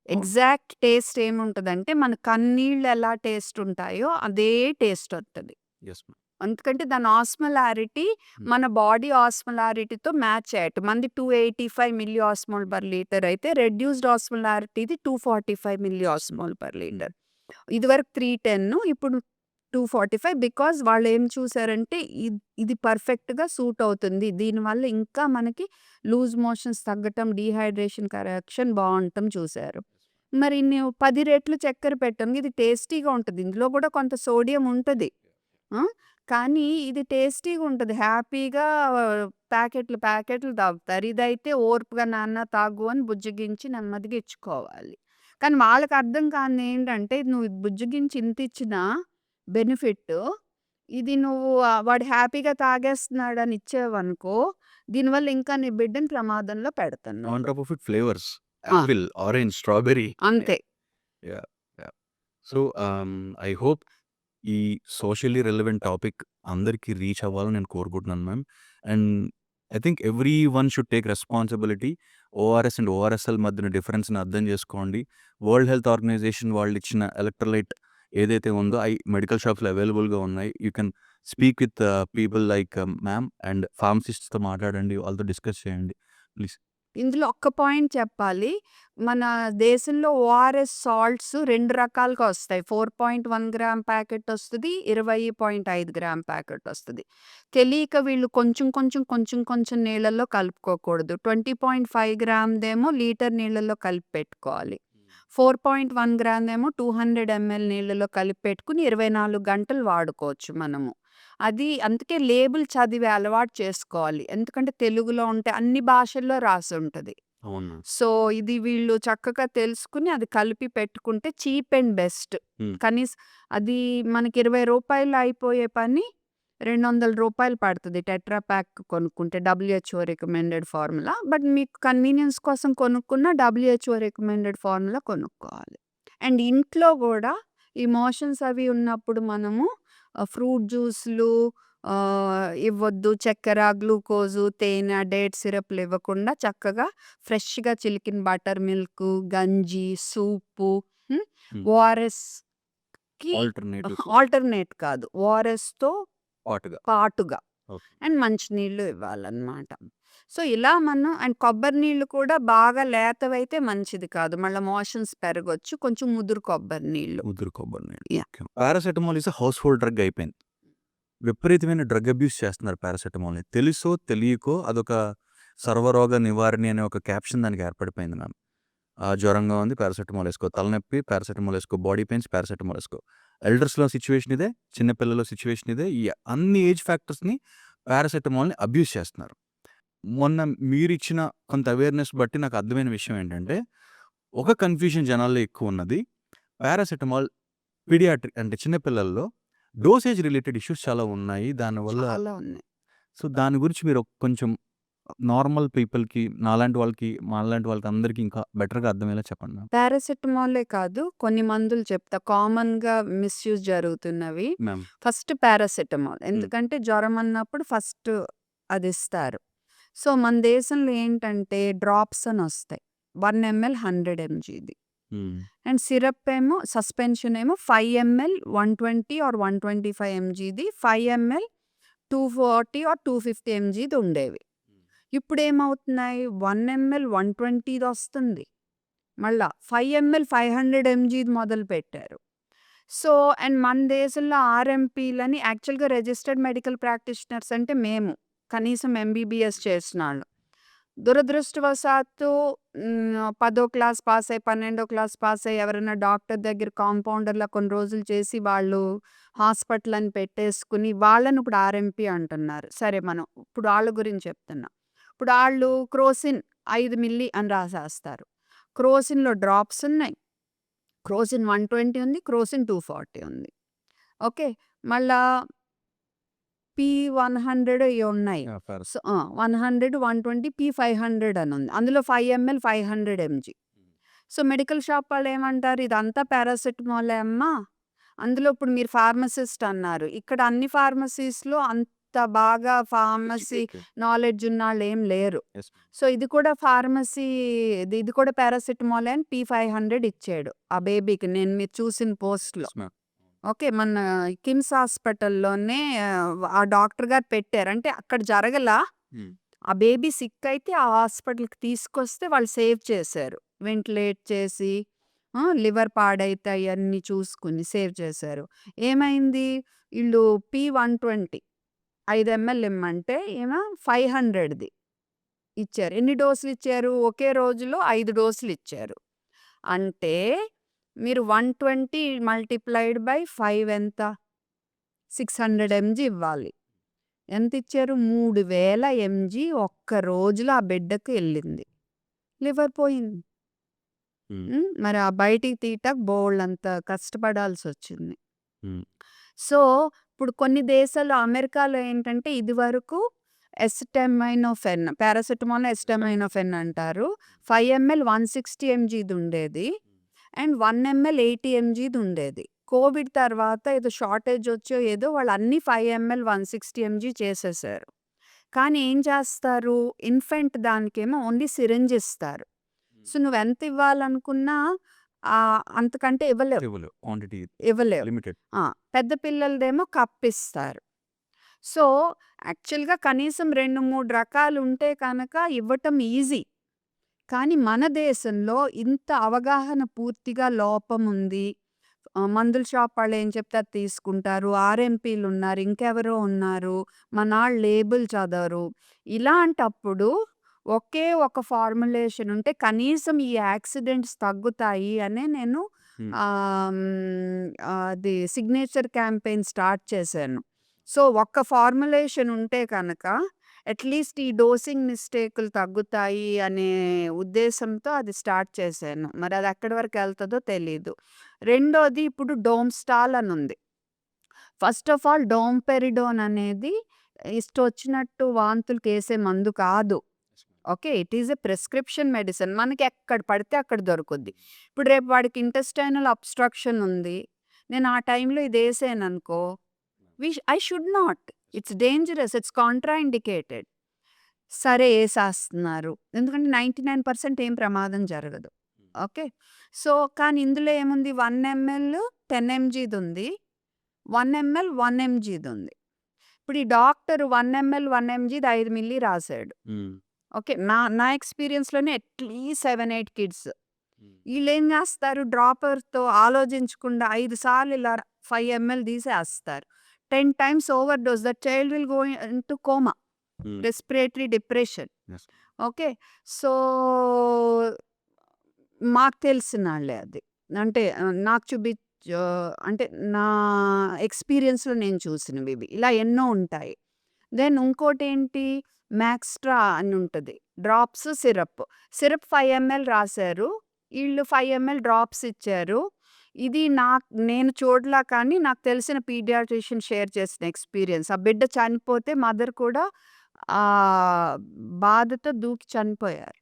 ఎగ్జాక్ట్ టేస్ట్ ఏముంటదంటే మన కన్నీళ్ళు ఎలా టేస్ట్ ఉంటాయో అదే టేస్ట్ వత్తది. Yes ma'am. ఎందుకంటే దాని ఆస్మోలారిటీ హ్మ్. మన బాడీ ఆస్మోలారిటీతో మ్యాచ్ అయ్యేట్టు. మనది 285 మిల్లీ ఆస్మోల్ పర్ లీటర్ అయితే రెడ్యూస్డ్ ఆస్మోలారిటీది 245 మిల్లీ ఆస్మోల్ పర్ లీటర్. ఇదివరకు 310 ఇప్పుడు 245 బికాజ్ వాళ్ళేం చూసారంటే ఇది పర్ఫెక్ట్‌గా సూట్ అవుతుంది. దీనివల్ల ఇంకా మనకి లూజ్ మోషన్స్ తగ్గటం, డీహైడ్రేషన్ కరెక్షన్ బావుండటం చూసారు. మరి నువ్వు 10 రెట్లు చక్కెర పెట్టండి. ఇది టేస్టీగా ఉంటది. ఇందులో కూడా కొంత సోడియం ఉంటది. ఆ! కానీ ఇది టేస్టీగా ఉంటది. హ్యాపీగా ప్యాకెట్లు, ప్యాకెట్లు తాగుతారు. ఇదైతే ఓర్పుగా నాన్న తాగు అని బుజ్జగించి నెమ్మదిగా ఇచ్చుకోవాలి. కానీ వాళ్ళకి అర్థం కానిదేంటంటే నువ్వు బుజ్జగించి ఇంతిచ్చినా బెనిఫిట్టు, ఇది నువ్వు వాడు హ్యాపీగా తాగేస్తున్నాడని ఇచ్చావనుకో, దీనివల్ల ఇంకా నీ బిడ్డని ప్రమాదంలో పెడతన్నావు. On top of it flavours ఆ! Apple, orange, strawberry. అంతే. Yeah! Yeah! So, I hope ఈ సోషల్లీ రెలెవెంట్ టాపిక్ అందరికి రీచ్ అవ్వాలని నేను కోరుకుంటున్నాను ma'am. And I think everyone should take responsibility. ORS and ORSL మధ్యన డిఫరెన్స్‌ని అర్థం చేసుకోండి. వరల్డ్ హెల్త్ ఆర్గనైజేషన్ వాళ్ళు ఇచ్చిన ఎలక్ట్రోలైట్ ఏదైతే ఉందో అయి మెడికల్ షాప్స్‌లో అవైలబుల్‌గా ఉన్నాయి. You can speak with people like ma'am and ఫార్మసిస్ట్స్‌తో మాట్లాడండి. వాళ్ళతో డిస్కస్ చేయండి ప్లీజ్. ఇందులో ఒక్క పాయింట్ చెప్పాలి. మన దేశంలో ఓఆర్ఎస్ సాల్ట్స్ 2 రకాలుగా వస్తాయి. 4.1 గ్రామ్ ప్యాకెట్ వస్తది. 20.5 గ్రామ్ ప్యాకెట్ వస్తది. తెలియక వీళ్ళు కొంచెం, కొంచెం, కొంచెం, కొంచెం నీళ్ళల్లో కలుపుకోకూడదు. 20.5 గ్రామ్‌దేమో లీటర్ నీళ్ళల్లో కలిపి పెట్టుకోవాలి. 4.1 గ్రామ్‌దేమో 200 ఎంఎల్ నీళ్ళలో కలిపి పెట్టుకొని 24 గంటలు వాడుకోవచ్చు మనము. అది అందుకే లేబుల్ చదివే అలవాటు చేసుకోవాలి. ఎందుకంటే తెలుగులో ఉంటే అన్ని భాషల్లో రాసుంటది. అవును. సో, ఇది వీళ్ళు చక్కగా తెలుసుకొని అది కలిపి పెట్టుకుంటే చీప్ అండ్ బెస్ట్. హ్మ్. అది మనకి ₹20 అయిపోయే పని ₹200 పడతది టెట్రా ప్యాక్ కొనుక్కుంటే డబ్ల్యూహెచ్ఓ రికమెండెడ్ ఫార్ములా. బట్ మీకు కన్వీనియన్స్ కోసం కొనుక్కున్న డబ్ల్యూహెచ్ఓ రికమెండెడ్ ఫార్ములా కొనుక్కోవాలి. అండ్ ఇంట్లో గూడా ఈ మోషన్స్ అవి ఉన్నప్పుడు మనము ఫ్రూట్ జ్యూస్‌లు ఇవ్వొద్దు. చక్కెర, గ్లూకోజు, తేనె, డేట్ సిరప్‌లు ఇవ్వకుండా చక్కగా ఫ్రెష్‌గా చిలికిన బటర్ మిల్కు, గంజి, సూపు, హ్మ్. హ్మ్. ఓఆర్ఎస్‌కి ఆల్టర్‌నేటివ్ ఆల్టర్‌నేట్ కాదు. ఓఆర్ఎస్‌తో పాటుగా. పాటుగా ఓకే. అండ్ మంచినీళ్ళు ఇవ్వాలన్నమాట. సో, ఇలా మనం అండ్ కొబ్బరి నీళ్ళు కూడా బాగా లేతవైతే మంచిది కాదు. మళ్ళా మోషన్స్ పెరగొచ్చు. కొంచెం ముదురు కొబ్బరి నీళ్ళు. ముదురు కొబ్బరి నీళ్ళు. Yeah! Okay. Paracetamol is a household drug అయిపోయింది. విపరీతమైన డ్రగ్ అబ్యూస్ చేస్తున్నారు పారాసెటమాల్‌ని. తెలుసో తెలియకో అదొక సర్వరోగ నివారణి అనే ఒక క్యాప్షన్ దానికి ఏర్పడిపోయింది మ్యామ్. జ్వరంగా ఉంది పారాసెటమాల్ ఏసుకో, తలనొప్పి పారాసెటమాల్ ఏసుకో, బాడీ పెయిన్స్ పారాసెటమాల్ ఏసుకో. ఎల్డర్స్‌లో సిట్యుయేషన్ ఇదే, చిన్న పిల్లల సిట్యుయేషన్ ఇదే. ఈ అన్ని ఏజ్ ఫ్యాక్టర్స్‌ని పారాసెటమాల్‌ని అబ్యూజ్ చేస్తున్నారు. మొన్న మీరిచ్చిన కొంత అవేర్‌నెస్ బట్టి నాకు అర్థమైన విషయం ఏంటంటే, ఒక కన్‌ఫ్యూజన్ జనాల్లో ఎక్కువున్నది. పారాసెటమాల్ పీడియాట్రిక్ అంటే చిన్న పిల్లల్లో డోసేజ్ రిలేటెడ్ ఇష్యూస్ చాలా ఉన్నాయి. దానివల్ల చాలా ఉన్నాయి. సో, దాని గురించి మీరు కొంచెం నార్మల్ పీపుల్‌కి, నాలాంటి వాళ్ళకి, మాలాంటి వాళ్ళకి అందరికి ఇంకా బెటర్‌గా అర్థమయ్యేలా చెప్పండి మ్యామ్. పారాసెటమాలే కాదు, కొన్ని మందులు చెప్తా. కామన్‌గా మిస్‌యూజ్ జరుగుతున్నవి. మ్యామ్. First paracetamol. ఎందుకంటే జ్వరం అన్నప్పుడు ఫస్ట్ అది ఇస్తారు. సో, మన దేశంలో ఏంటంటే డ్రాప్స్ అని వస్తాయి. 1 ఎంఎల్ 100 ఎంజీది. హ్మ్. అండ్ సిరప్ ఏమో సస్పెన్షన్ ఏమో 5 ఎంఎల్ 120 ఆర్ 125 ఎంజీది, 5 ఎంఎల్ 240 ఆర్ 250 ఎంజీది ఉండేవి. ఇప్పుడేమవుతున్నాయి 1 ఎంఎల్ 120ది వస్తుంది. మళ్ళా 5 ఎంఎల్ 500 ఎంజీది మొదలుపెట్టారు. సో, అండ్ మన దేశంలో ఆర్ఎంపీలని యాక్చువల్‌గా రిజిస్టర్డ్ మెడికల్ ప్రాక్టీషనర్స్ అంటే మేము. కనీసం ఎంబీబీఎస్ చేసినాళ్ళు. దురదృష్టవశాత్తు 10థ్ క్లాస్ పాస్ అయ్యి, 12థ్ క్లాస్ పాస్ అయ్యి ఎవరైనా డాక్టర్ దగ్గర కాంపౌండర్‌లా కొన్ని రోజులు చేసి వాళ్ళు హాస్పిటల్ అని పెట్టేసుకుని వాళ్ళని ఇప్పుడు ఆర్ఎంపీ అంటున్నారు. సరే మనం ఇప్పుడు ఆళ్ళ గురించి చెప్తున్నా. ఇప్పుడు ఆళ్ళు క్రోసిన్ 5 మిల్లీ అని రాసేస్తారు. క్రోసిన్‌లో డ్రాప్స్ ఉన్నాయి. క్రోసిన్ 120 ఉంది. క్రోసిన్ 240 ఉంది. ఓకే. మళ్ళా P100 ఇయి ఉన్నాయి. యాహ్! పారాస్ సో 100, 120, P500 అని ఉంది. అందులో 5 ML 500 MG. So, medical shop వాళ్ళేమంటారు, ఇదంతా పారాసెటమాలే అమ్మా. అందులో ఇప్పుడు మీరు ఫార్మసిస్ట్ అన్నారు. ఇక్కడ అన్ని ఫార్మసీస్‌లో అంత బాగా ఫార్మసీ ఓకే. నాలెడ్జ్ ఉన్నాళ్ళేం లేరు. యెస్. సో, ఇది కూడా ఫార్మసీ ఇది కూడా పారాసెటమాలే అని P500 ఇచ్చాడు ఆ బేబీకి. మీరు చూసిన పోస్ట్‌లో. Yes ma'am. ఓకే. మన కిమ్స్ హాస్పిటల్‌లోనే ఆ డాక్టర్ గారు పెట్టారు. అంటే అక్కడ జరగలా. హ్మ్. ఆ బేబీ సిక్ అయితే ఆ హాస్పిటల్‌కి తీసుకొస్తే వాళ్ళు సేవ్ చేశారు. వెంటిలేట్ చేసి లివర్ పాడైతే అయన్నీ చూసుకొని సేవ్ చేశారు. ఏమైంది ఈళ్ళు P120 5 ఎంఎల్ ఇమ్మంటే ఈమె 500ది ఇచ్చారు. ఎన్ని డోసులు ఇచ్చారు? ఒకే రోజులో 5 డోసులు ఇచ్చారు. అంటే మీరు 120 మల్టిప్లైడ్ బై 5 ఎంత? 600 ఎంజీ ఇవ్వాలి. ఎంతిచ్చారు? 3000 ఎంజీ ఒక్క రోజులో ఆ బిడ్డకి ఎళ్ళింది. లివర్ పోయింది. హ్మ్. మరి ఆ బయటికి తీయటానికి బోలెడంత కష్టపడాల్సొచ్చింది. హ్మ్. సో, ఇప్పుడు కొన్ని దేశాల్లో అమెరికాలో ఏంటంటే ఇదివరకు ఎసిటమినోఫెన్ పారాసెటమాల్‌ని ఎసిటమినోఫెన్ అంటారు. 5 ఎంఎల్ 160 ఎంజీది ఉండేది. అండ్ 1 ఎంఎల్ 80 ఎంజీది ఉండేది. కోవిడ్ తర్వాత ఏదో షార్టేజ్ వచ్చో ఏదో వాళ్ళు అన్నీ 5 ఎంఎల్ 160 ఎంజీ చేసేసారు. కానీ ఏం చేస్తారు, ఇన్ఫెంట్ దానికేమో ఓన్లీ సిరింజ్ ఇస్తారు. సో, నువ్వెంత ఇవ్వాలనుకున్నా అంతకంటే ఇవ్వలేవు. క్వాంటిటీ ఇవ్వలేవు. లిమిటెడ్. పెద్ద పిల్లలదేమో కప్పిస్తారు. సో, యాక్చువల్‌గా కనీసం 2, 3 రకాలుంటే కనుక ఇవ్వటం ఈజీ. కానీ మన దేశంలో ఇంత అవగాహన పూర్తిగా లోపముంది. మందుల షాప్ వాళ్ళేం చెప్తే అది తీసుకుంటారు. ఆర్ఎంపీలున్నారు. ఇంకెవరో ఉన్నారు. మనాళ్ళు లేబుల్ చదవరు. ఇలాంటప్పుడు ఒకే ఒక ఫార్ములేషన్ ఉంటే కనీసం ఈ యాక్సిడెంట్స్ తగ్గుతాయి అనే నేను హ్మ్. అది సిగ్నేచర్ క్యాంపెయిన్ స్టార్ట్ చేశాను. సో, ఒక్క ఫార్ములేషన్ ఉంటే కనుక అట్‌లీస్ట్ ఈ డోసింగ్ మిస్టేకులు తగ్గుతాయి అనే ఉద్దేశంతో అది స్టార్ట్ చేశాను. మరి అది ఎక్కడి వరకు ఎళ్తదో తెలీదు. రెండోది ఇప్పుడు డోమ్‌స్టాల్ అని ఉంది. ఫస్ట్ ఆఫ్ ఆల్ డోంపెరిడోన్ అనేది ఇష్టొచ్చినట్టు వాంతులకేసే మందు కాదు. Okay. It is a prescription medicine. మనకి ఎక్కడ పడితే అక్కడ దొరుకుద్ది. ఇప్పుడు రేపు వాడికి ఇంటెస్టైనల్ అబ్‌స్ట్రక్షన్ ఉంది. నేను ఆ టైంలో ఇదేసాననుకో I should not. It's dangerous. It's contraindicated. సరే ఏసేస్తున్నారు. ఎందుకంటే 99% ఏం ప్రమాదం జరగదు. ఓకే. సో, కానీ ఇందులో ఏముంది 1 ఎంఎల్ 10 ఎంజీదుంది. 1 ఎంఎల్ 1 ఎంజీదుంది. ఇప్పుడు ఈ డాక్టర్ 1 ఎంఎల్ 1 ఎంజీది 5 మిల్లీ రాసాడు. హ్మ్. ఓకే. నా ఎక్స్‌పీరియన్స్‌లోనే అట్‌లీస్ట్ 7, 8 కిడ్స్. హ్మ్. ఈళ్ళేం జేస్తారు డ్రాపర్‌తో ఆలోచించకుండా 5 సార్లు ఇలా 5 ఎంఎల్ తీసేస్తారు. 10 times overdose. That child will go into coma. Hmm. Respiratory depression. Yes. Okay. So, మాకు తెలిసినాళ్ళే అది. అంటే నాకు అంటే నా ఎక్స్‌పీరియన్స్‌లో నేను చూసినవి ఇవి. ఇలా ఎన్నో ఉంటాయి. దెన్ ఇంకోటేంటి మ్యాక్స్‌ట్రా అని ఉంటది. Drops, syrup. సిరప్ 5 ఎంఎల్ రాసారు. ఈళ్ళు 5 ఎంఎల్ డ్రాప్స్ ఇచ్చారు. ఇది నేను చూడలా కానీ నాకు తెలిసిన పీడియాట్రిషియన్ షేర్ చేసిన ఎక్స్‌పీరియన్స్. ఆ బిడ్డ చనిపోతే మదర్ కూడా బాధతో దూకి చనిపోయారు.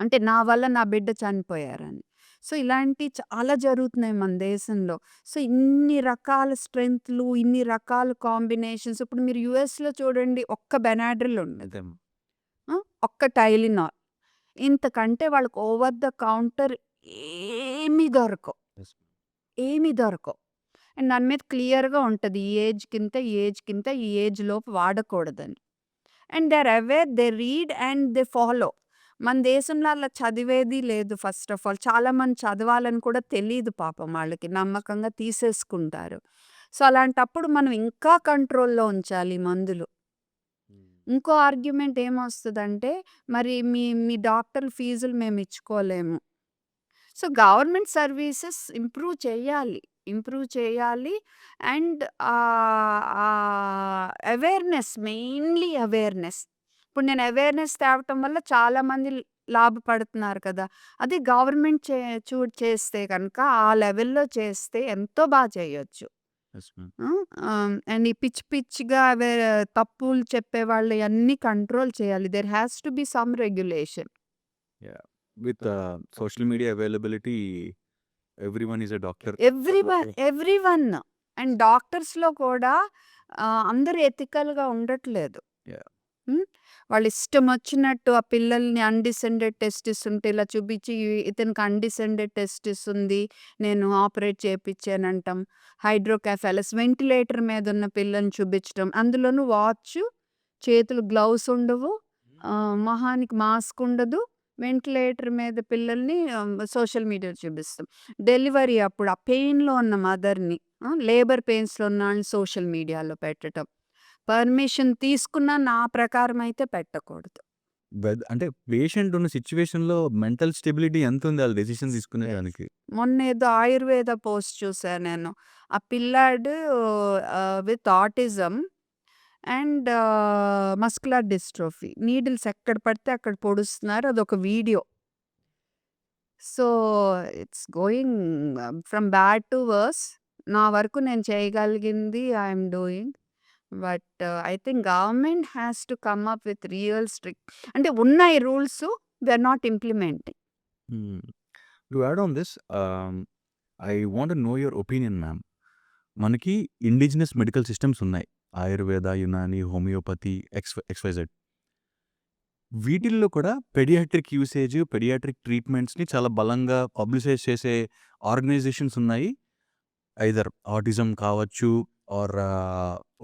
అంటే నా వల్ల నా బిడ్డ చనిపోయారని. సో, ఇలాంటియి చాలా జరుగుతున్నాయి మన దేశంలో. సో, ఇన్ని రకాల స్ట్రెంగ్త్‌లు, ఇన్ని రకాల కాంబినేషన్స్ ఇప్పుడు మీరు యూఎస్‌లో చూడండి ఒక్క బెనాడ్రిల్ ఉండదు. అదే. ఆ! ఒక్క టైలినాల్. ఇంతకంటే వాళ్ళకి ఓవర్ ద కౌంటర్ ఏమీ దొరకవు. యెస్. ఏమీ దొరకవు. అండ్ దాని మీద క్లియర్‌గా ఉంటది. ఈ ఏజ్‌కింత, ఈ ఏజ్‌కింత, ఈ ఏజ్ లోపు వాడకూడదని. And they are aware, they read and they follow. మన దేశంలో అలా చదివేది లేదు ఫస్ట్ ఆఫ్ ఆల్. చాలామంది చదవాలని కూడా తెలీదు పాపం వాళ్ళకి. నమ్మకంగా తీసేసుకుంటారు. సో, అలాంటప్పుడు మనం ఇంకా కంట్రోల్‌లో ఉంచాలి మందులు. ఇంకో ఆర్గ్యుమెంట్ ఏమొస్తదంటే, మరి మీ డాక్టర్ల ఫీజులు మేమిచ్చుకోలేము. సో, గవర్నమెంట్ సర్వీసెస్ ఇంప్రూవ్ చేయాలి. And awareness, mainly awareness. ఇప్పుడు నేను అవేర్‌నెస్ తేవటం వల్ల చాలామంది లాభపడుతున్నారు కదా! అది గవర్నమెంట్ చేస్తే కనుక ఆ లెవెల్‌లో చేస్తే ఎంతో చేయొచ్చు. Yes ma'am. అండ్ ఈ పిచ్చిగా తప్పులు చెప్పేవాళ్ళు అన్నీ కంట్రోల్ చేయాలి. There has to be some regulation. Yeah! With social media availability everyone is a doctor. Everyone. And డాక్టర్స్‌లో కూడా అందరూ ఎథికల్‌గా ఉండట్లేదు. యాహ్! హ్మ్. వాళ్ళిష్టమొచ్చినట్టు ఆ పిల్లల్ని అన్‌డిసెండెడ్ టెస్టిస్ ఉంటే ఇలా చూపించి, ఇతనికి అన్‌డిసెండెడ్ టెస్టిస్ ఉంది. నేను ఆపరేట్ చేపిచ్చానంటం. హైడ్రోకెఫాలస్ వెంటిలేటర్ మీదున్న పిల్లని చూపించటం. అందులోనూ వాచు, చేతులు గ్లౌస్ ఉండవు. మొహానికి మాస్క్ ఉండదు. వెంటిలేటర్ మీద పిల్లల్ని సోషల్ మీడియాలో చూపిస్తాం. డెలివరీ అప్పుడు ఆ పెయిన్‌లో ఉన్న మదర్‌ని, లేబర్ పెయిన్స్‌లో ఉన్నోళ్ళని సోషల్ మీడియాలో పెట్టటం. పర్మిషన్ తీసుకున్నా నా ప్రకారం అయితే పెట్టకూడదు. అంటే పేషెంట్ ఉన్న సిట్యుయేషన్‌లో మెంటల్ స్టెబిలిటీ ఎంతుంది ఆళ్ళు డెసిషన్ తీసుకునే దానికి? మొన్నేదో ఆయుర్వేద పోస్ట్ చూసా నేను. ఆ పిల్లాడు with autism and muscular dystrophy. Needles ఎక్కడ పడితే అక్కడ పొడుస్తున్నారు. అదొక video. So, it's going from bad to worse. నా వరకు నేను చేయగలిగింది I am doing. But I think government has to come up with real అంటే ఉన్నాయి rules, they are not implementing. Hmm. To add on this I want to know your opinion ma'am. మనకి ఇండిజినస్ మెడికల్ సిస్టమ్స్ ఉన్నాయి. Ayurveda, Unani, homeopathy, XYZ. వీటిల్లో కూడా పెడియాట్రిక్ యూసేజ్, పెడియాట్రిక్ ట్రీట్మెంట్స్‌ని చాలా బలంగా పబ్లిసైజ్ చేసే ఆర్గనైజేషన్స్ ఉన్నాయి. ఐదర్ ఆటిజం కావచ్చు ఆర్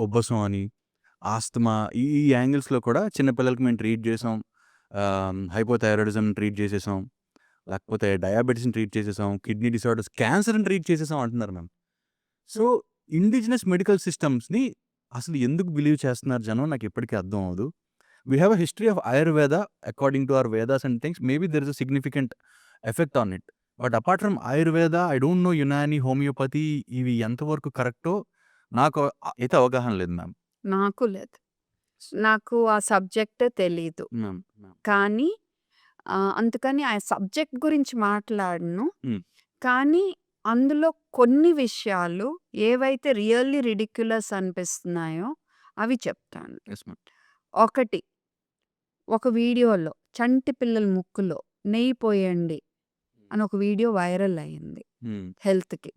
ఒబెసో అని, ఆస్తమా ఈ ఈ యాంగిల్స్‌లో కూడా చిన్న పిల్లలకి మేము ట్రీట్ చేసాం. హైపోథైరాయిడిజం ట్రీట్ చేసేసాం. లేకపోతే డయాబెటిస్‌ని ట్రీట్ చేసేసాం. కిడ్నీ డిసార్డర్స్, క్యాన్సర్‌ని ట్రీట్ చేసేసాం అంటున్నారు మ్యామ్. సో, ఇండిజినస్ మెడికల్ సిస్టమ్స్‌ని అసలు ఎందుకు బిలీవ్ చేస్తున్నారు జనం నాకిప్పటికీ అర్థం అవ్వదు. We have a history of Ayurveda according to our Vedas and things. Maybe there is a significant effect on it. But apart from Ayurveda I don't know Unani, homeopathy ఇవి ఎంతవరకు కరెక్టో నాకు అయితే అవగాహన లేదు మ్యామ్. నాకు లేదు. నాకు ఆ సబ్జెక్టే తెలీదు. మ్యామ్. కానీ అందుకని ఆ సబ్జెక్ట్ గురించి మాట్లాడను. హ్మ్. కానీ అందులో కొన్ని విషయాలు ఏవైతే రియల్లీ రిడిక్యులస్ అనిపిస్తున్నాయో అవి చెప్తాను. Yes ma'am. ఒకటి, ఒక వీడియోలో చంటి పిల్లల ముక్కులో నెయ్యి పోయండి అని ఒక వీడియో వైరల్ అయింది హ్మ్. హెల్త్‌కి.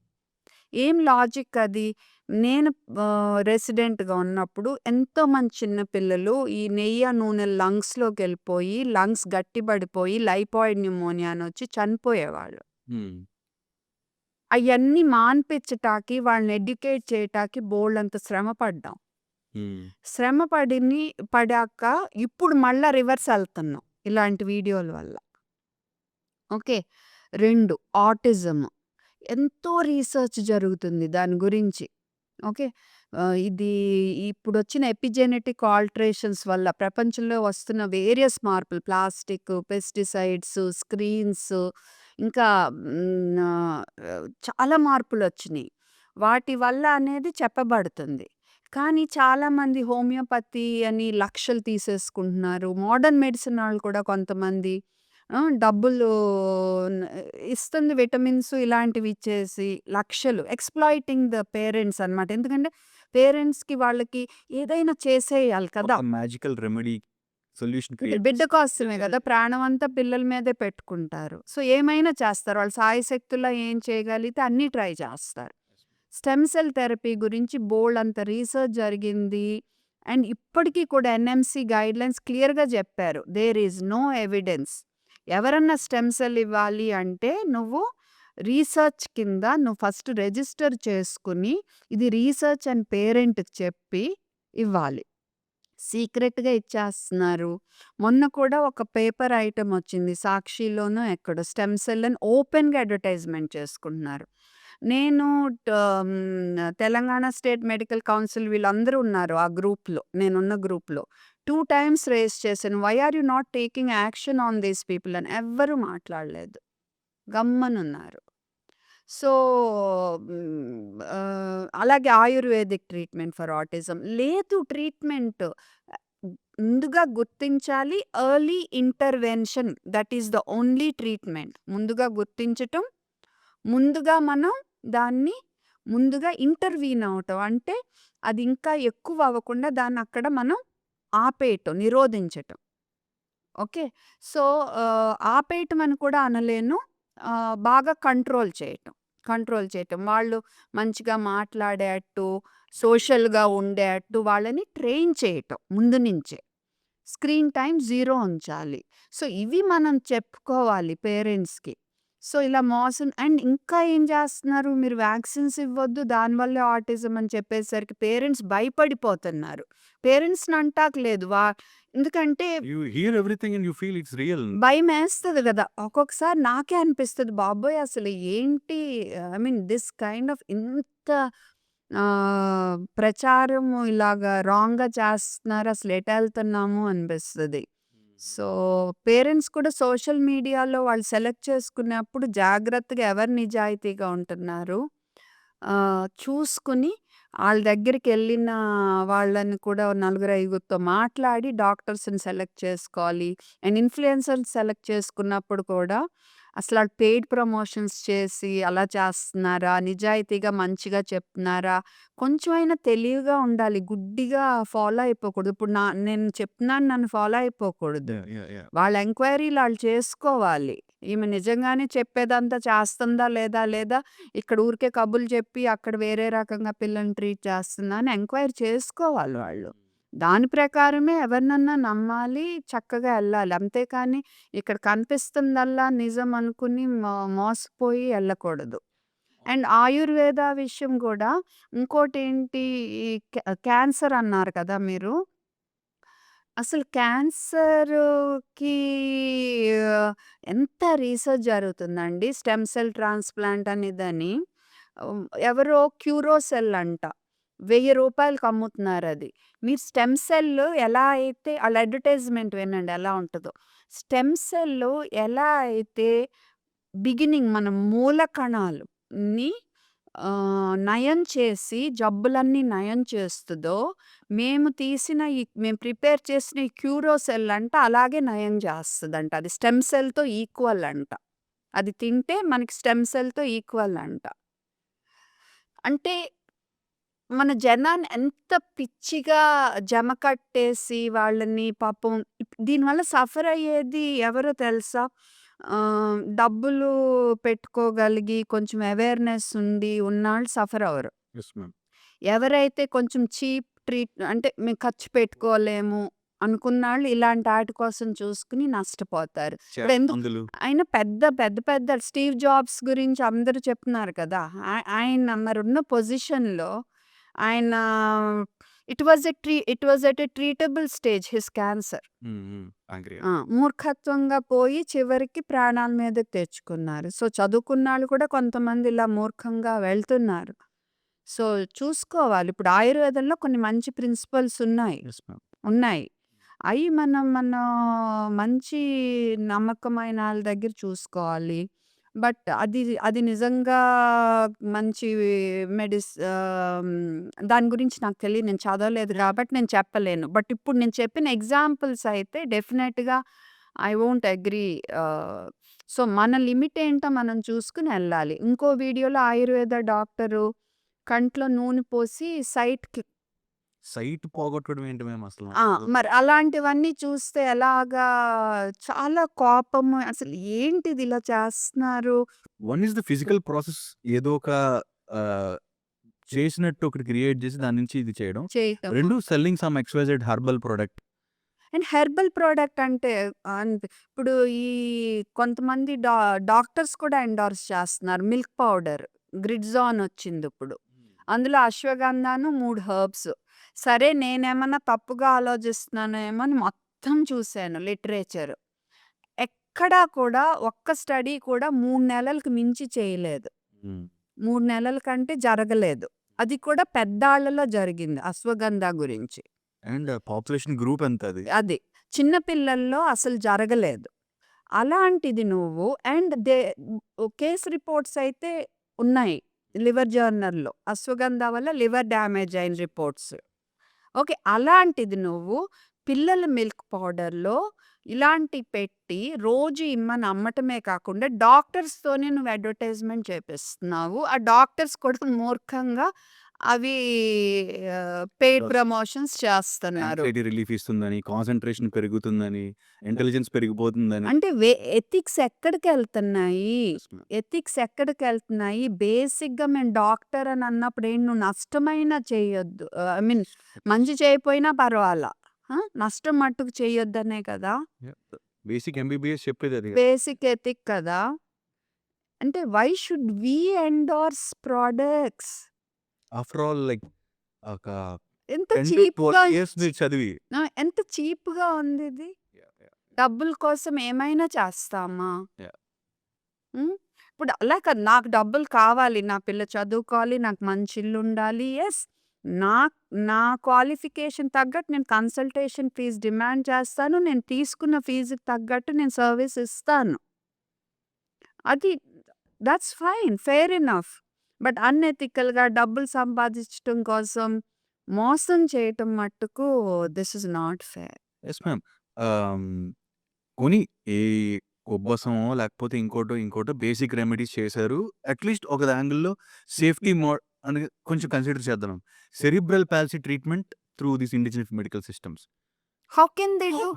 ఏం లాజిక్ అది? నేను రెసిడెంట్‌గా ఉన్నప్పుడు ఎంతోమంది చిన్న పిల్లలు ఈ నెయ్యి, నూనె లంగ్స్‌లోకెళ్ళిపోయి, లంగ్స్ గట్టిపడిపోయి లైపాయిడ్ న్యూమోనియా అనొచ్చి చనిపోయేవాళ్ళు. హ్మ్. అయన్నీ మాన్పించటానికి, వాళ్ళని ఎడ్యుకేట్ చేయటానికి బోలెడంత శ్రమ పడ్డాం. హ్మ్. శ్రమ పడాక ఇప్పుడు మళ్ళా రివర్స్ ఎళ్తున్నాం ఇలాంటి వీడియోల వల్ల. ఓకే. 2 ఆటిజం. ఎంతో రీసెర్చ్ జరుగుతుంది దాని గురించి. ఓకే. ఇది ఇప్పుడొచ్చిన ఎపిజెనెటిక్ ఆల్టరేషన్స్ వల్ల ప్రపంచంలో వస్తున్న వేరియస్ మార్పులు ప్లాస్టిక్, పెస్టిసైడ్స్, స్క్రీన్స్ ఇంకా చాలా మార్పులొచ్చినియి. వాటి వల్ల అనేది చెప్పబడుతుంది. కానీ చాలామంది హోమియోపతి అని లక్షలు తీసేసుకుంటున్నారు. మోడర్న్ మెడిసిన్ ఆళ్ళు కూడా కొంతమంది డబ్బులు న్ ఇస్తుంది విటమిన్స్ ఇలాంటివి ఇచ్చేసి లక్షలు ఎక్స్‌ప్లాయిటింగ్ ద పేరెంట్స్ అనమాట. ఎందుకంటే పేరెంట్స్‌కి వాళ్ళకి ఏదైనా చేసేయాలి కదా! ఒక మ్యాజికల్ రెమెడీ సొల్యూషన్ క్రియేట్ బిడ్డ కోసమే గదా! ప్రాణం అంతా పిల్లల మీదే పెట్టుకుంటారు. సో, ఏమైనా చేస్తారు. వాళ్ళ శాయశక్తులా ఏం చేయగలిగితే అన్నీ ట్రై చేస్తారు. స్టెమ్ సెల్ థెరపీ గురించి బోలెడంత రీసెర్చ్ జరిగింది. అండ్ ఇప్పటికి కూడా ఎన్ఎంసీ గైడ్‌లైన్స్ క్లియర్‌గా చెప్పారు. There is no evidence. ఎవరన్నా స్టెమ్ సెల్ ఇవ్వాలి అంటే నువ్వు రీసెర్చ్ కింద నువ్వు ఫస్ట్ రిజిస్టర్ చేసుకుని, ఇది రీసెర్చ్ అని పేరెంట్‌కి చెప్పి ఇవ్వాలి. సీక్రెట్‌గా ఇచ్చేస్తున్నారు. మొన్న కూడా ఒక పేపర్ ఐటెమ్ వచ్చింది. సాక్షిలోనో ఎక్కడో స్టెమ్ సెల్ అని ఓపెన్‌గా అడ్వర్టైజ్‌మెంట్ చేసుకుంటున్నారు. నేను తెలంగాణ స్టేట్ మెడికల్ కౌన్సిల్ వీళ్ళందరూ ఉన్నారు ఆ గ్రూప్‌లో. నేనున్న గ్రూప్‌లో. 2 టైమ్స్ రైజ్ చేశాను. Why are you not taking action on these people అని. ఎవ్వరు మాట్లాడలేదు. గమ్మునున్నారు. సో, అలాగే ఆయుర్వేదిక్ ట్రీట్మెంట్ ఫర్ ఆటిజం. లేదు ట్రీట్మెంట్. ముందుగా గుర్తించాలి. Early intervention that is the only treatment. ముందుగా గుర్తించటం, ముందుగా మనం దాన్ని ముందుగా ఇంటర్వీన్ అవ్వటం. అంటే అది ఇంకా ఎక్కువ అవ్వకుండా దాన్ని అక్కడ మనం ఆపేయటం, నిరోధించటం. ఓకే. సో, ఆపేయటం అని కూడా అనలేను. బాగా కంట్రోల్ చేయటం. కంట్రోల్ చేయటం. వాళ్ళు మంచిగా మాట్లాడేట్టు, సోషల్‌గా ఉండేట్టు వాళ్ళని ట్రైన్ చేయటం ముందు నుంచే. స్క్రీన్ టైమ్ 0 ఉంచాలి. సో, ఇవి మనం చెప్పుకోవాలి పేరెంట్స్‌కి. సో, ఇలా మోసం అండ్ ఇంకా ఏం చేస్తున్నారు, మీరు వ్యాక్సిన్స్ ఇవ్వొద్దు దానివల్లే ఆటిజం అని చెప్పేసరికి పేరెంట్స్ భయపడిపోతున్నారు. పేరెంట్స్‌ని అంటాకలేదు. ఎందుకంటే you hear everything and you feel it's real. భయమేస్తది గదా! ఒక్కొక్కసారి నాకే అనిపిస్తది. బాబోయ్! అసలు ఏంటి I mean this kind of ఇంత ప్రచారము ఇలాగా రాంగ్‌గా చేస్తున్నారు. అసలు ఎటెళ్తున్నాము అనిపిస్తది. సో, పేరెంట్స్ కూడా సోషల్ మీడియాలో వాళ్ళు సెలెక్ట్ చేసుకున్నప్పుడు జాగ్రత్తగా ఎవరు నిజాయితీగా ఉంటున్నారు చూసుకుని ఆళ్ళ దగ్గరికెళ్ళిన వాళ్ళని కూడా నలుగురు, ఐదుగురితో మాట్లాడి డాక్టర్స్‌ని సెలెక్ట్ చేసుకోవాలి. అండ్ ఇన్‌ఫ్లుయెన్సర్‌ని సెలెక్ట్ చేసుకున్నప్పుడు కూడా అసలాళ్ళు పెయిడ్ ప్రమోషన్స్ చేసి అలా చేస్తున్నారా? నిజాయితీగా మంచిగా చెప్తున్నారా? కొంచెమైనా తెలివిగా ఉండాలి. గుడ్డిగా ఫాలో అయిపోకూడదు. ఇప్పుడు నేను చెప్తున్నాను నన్ను ఫాలో అయిపోకూడదు. వాళ్ళ ఎంక్వైరీలు ఆళ్ళు చేసుకోవాలి. ఈమె నిజంగానే చెప్పేదంతా చేస్తుందా లేదా ఇక్కడ ఊరికే కబుర్లు చెప్పి అక్కడ వేరే రకంగా పిల్లల్ని ట్రీట్ చేస్తుందా అని ఎంక్వైరీ చేసుకోవాలి వాళ్ళు. దాని ప్రకారమే ఎవరినన్నా నమ్మాలి. చక్కగా ఎళ్ళాలి. అంతేకాని ఇక్కడ కనిపిస్తుందల్లా నిజం అనుకుని మోసపోయి ఎళ్ళకూడదు. అండ్ ఆయుర్వేద విషయం గూడా ఇంకోటేంటి ఈ క్యాన్సర్ అన్నారు కదా మీరు. అసలు క్యాన్సర్‌కి ఎంత రీసెర్చ్ జరుగుతుందండి. స్టెమ్ సెల్ ట్రాన్స్‌ప్లాంట్ అనేదని. ఎవరో క్యూరోసెల్ అంట. రూ. 1000కి అమ్ముతున్నారది. మీరు స్టెమ్ సెల్ ఎలా అయితే ఆళ్ళ అడ్వర్టైజ్‌మెంట్ వినండి ఎలా ఉంటదో. స్టెమ్ సెల్ ఎలా అయితే బిగినింగ్ మన మూల కణాలుని నయం చేసి జబ్బులన్నీ నయం చేస్తదో, మేము ప్రిపేర్ చేసిన ఈ క్యూరోసెల్ అంట అలాగే నయం చేస్తదంట. అది స్టెమ్ సెల్‌తో ఈక్వల్ అంట. అది తింటే మనకి స్టెమ్ సెల్‌తో ఈక్వల్ అంట. అంటే మన జనాన్ని ఎంత పిచ్చిగా జమ కట్టేసి వాళ్ళని పాపం దీనివల్ల సఫర్ అయ్యేది ఎవరో తెలుసా? డబ్బులు పెట్టుకోగలిగి కొంచెం అవేర్‌నెస్ ఉండి ఉన్నాళ్ళు సఫర్ అవ్వరు. Yes ma'am. ఎవరైతే కొంచెం చీప్ అంటే మేము ఖర్చు పెట్టుకోలేము అనుకున్నాళ్ళు ఇలాంటి ఆటి కోసం చూసుకుని నష్టపోతారు. మందులు. ఆయన పెద్ద స్టీవ్ జాబ్స్ గురించి అందరూ చెప్తున్నారు కదా! ఆయన మరున్న పొజిషన్‌లో ఆయన it was at a treatable stage his cancer. మూర్ఖత్వంగా పోయి చివరికి ప్రాణాల మీదకి తెచ్చుకున్నారు. సో, చదువుకున్నాళ్ళు కూడా కొంతమంది ఇలా మూర్ఖంగా వెళ్తున్నారు. సో, చూసుకోవాలి. ఇప్పుడు ఆయుర్వేదంలో కొన్ని మంచి ప్రిన్సిపల్స్ ఉన్నాయి. Yes ma'am. ఉన్నాయి. అయి మన మంచి నమ్మకమైన ఆళ్ళ దగ్గర చూసుకోవాలి. బట్ అది నిజంగా మంచి దాని గురించి నాకు తెలీదు. నేను చదవలేదు కాబట్టి నేను చెప్పలేను. బట్ ఇప్పుడు నేను చెప్పిన ఎగ్జాంపుల్స్ అయితే డెఫినెట్‌గా ఐ వోంట్ అగ్రీ. సో, మన లిమిట్ ఏంటో మనం చూసుకొని ఎళ్ళాలి. ఇంకో వీడియోలో ఆయుర్వేద డాక్టరు కంట్లో నూనె పోసి సైట్ పోగొట్టడం ఏంటి మ్యామ్ అసలు? మరి అలాంటివన్నీ చూస్తే ఎలాగా చాలా కోపము. అసలు ఏంటిది ఇలా చేస్తున్నారు? One is the physical process ఏదో ఒక ఆహ్, చేసినట్టు ఒకటి క్రియేట్ చేసి దాని నుంచి ఇది చేయడం. చేయటం. 2 selling some XYZ herbal product. And herbal product అంటే ఇప్పుడు ఈ కొంతమంది డాక్టర్స్ కూడా ఎండోర్స్ చేస్తున్నారు. మిల్క్ పౌడర్ గ్రిడ్జాన్ వచ్చిందిప్పుడు. అందులో అశ్వగంధాను 3 హెర్బ్స్. సరే నేనేమన్నా తప్పుగా ఆలోచిస్తున్నానేమో అని మొత్తం చూసాను లిటరేచర్. ఎక్కడా కూడా ఒక్క స్టడీ కూడా 3 నెలలకు మించి చేయలేదు. 3 నెలల కంటే జరగలేదు. అది కూడా పెద్దాళ్ళలో జరిగింది అశ్వగంధ గురించి. అండ్ పాపులేషన్ గ్రూప్ ఎంత అది? అది. చిన్న పిల్లల్లో అసలు జరగలేదు. అలాంటిది నువ్వు కేస్ రిపోర్ట్స్ అయితే ఉన్నాయి. లివర్ జర్నల్‌లో. అశ్వగంధ వల్ల లివర్ డ్యామేజ్ అయిన రిపోర్ట్స్. ఓకే. అలాంటిది నువ్వు పిల్లల మిల్క్ పౌడర్‌లో ఇలాంటియి పెట్టి రోజు ఇమ్మని అమ్మటమే కాకుండా డాక్టర్స్‌తోనే నువ్వు అడ్వర్టైజ్‌మెంట్ చేపిస్తున్నావు. ఆ డాక్టర్స్ కూడా మూర్ఖంగా అవి పెయిడ్ ప్రమోషన్స్ చేస్తున్నారు. యాంగ్జైటీ రిలీఫ్ ఇస్తుందని, కాన్సంట్రేషన్ పెరుగుతుందని, ఇంటెలిజెన్స్ పెరిగిపోతుందని. అంటే ఎథిక్స్ ఎక్కడికెళ్తున్నాయి? Yes ma'am. ఎథిక్స్ ఎక్కడికెళ్తున్నాయి? బేసిక్‌గా మేము డాక్టర్ అని అన్నప్పుడు నువ్వు నష్టమైనా చేయొద్దు. ఐ మీన్ మంచి చేయకపోయినా పర్వాలా. నష్టం మట్టుకు చేయొద్దనే కదా! బేసిక్ ఎంబీబీఎస్ చెప్పేది అది. బేసిక్ ఎథిక్ కదా! అంటే why should we endorse products? After all like ఒక ఎంత 10 to చీప్‌గా 12 ఇయర్స్ మీరు చదివి. ఎంత చీప్‌గా ఉందిది. డబ్బుల కోసం ఏమైనా చేస్తామా? Yeah. హ్మ్. ఇప్పుడు అలా కాదు. నాకు డబ్బులు కావాలి. నా పిల్ల చదువుకోవాలి. నాకు మంచి ఇల్లుండాలి. యెస్. నా నా క్వాలిఫికేషన్ తగ్గట్టు నేను కన్సల్టేషన్ ఫీజ్ డిమాండ్ చేస్తాను. నేను తీసుకున్న ఫీజుకి తగ్గట్టు నేను సర్వీస్ ఇస్తాను. అది that's fine. Fair enough. But అన్‌ఎథికల్‌గా డబ్బులు సంపాదించటం కోసం మోసం చేయటం మట్టుకు this is not fair. Yes ma'am. కొని ఈ ఉబ్బసమో లేకపోతే ఇంకోటో బేసిక్ రెమెడీస్ చేశారు. అట్‌లీస్ట్ ఒక యాంగిల్‌లో సేఫ్టీ అని కొంచెం కన్సిడర్ చేద్దాం. Cerebral palsy treatment through this indigenous medical systems. How can they do?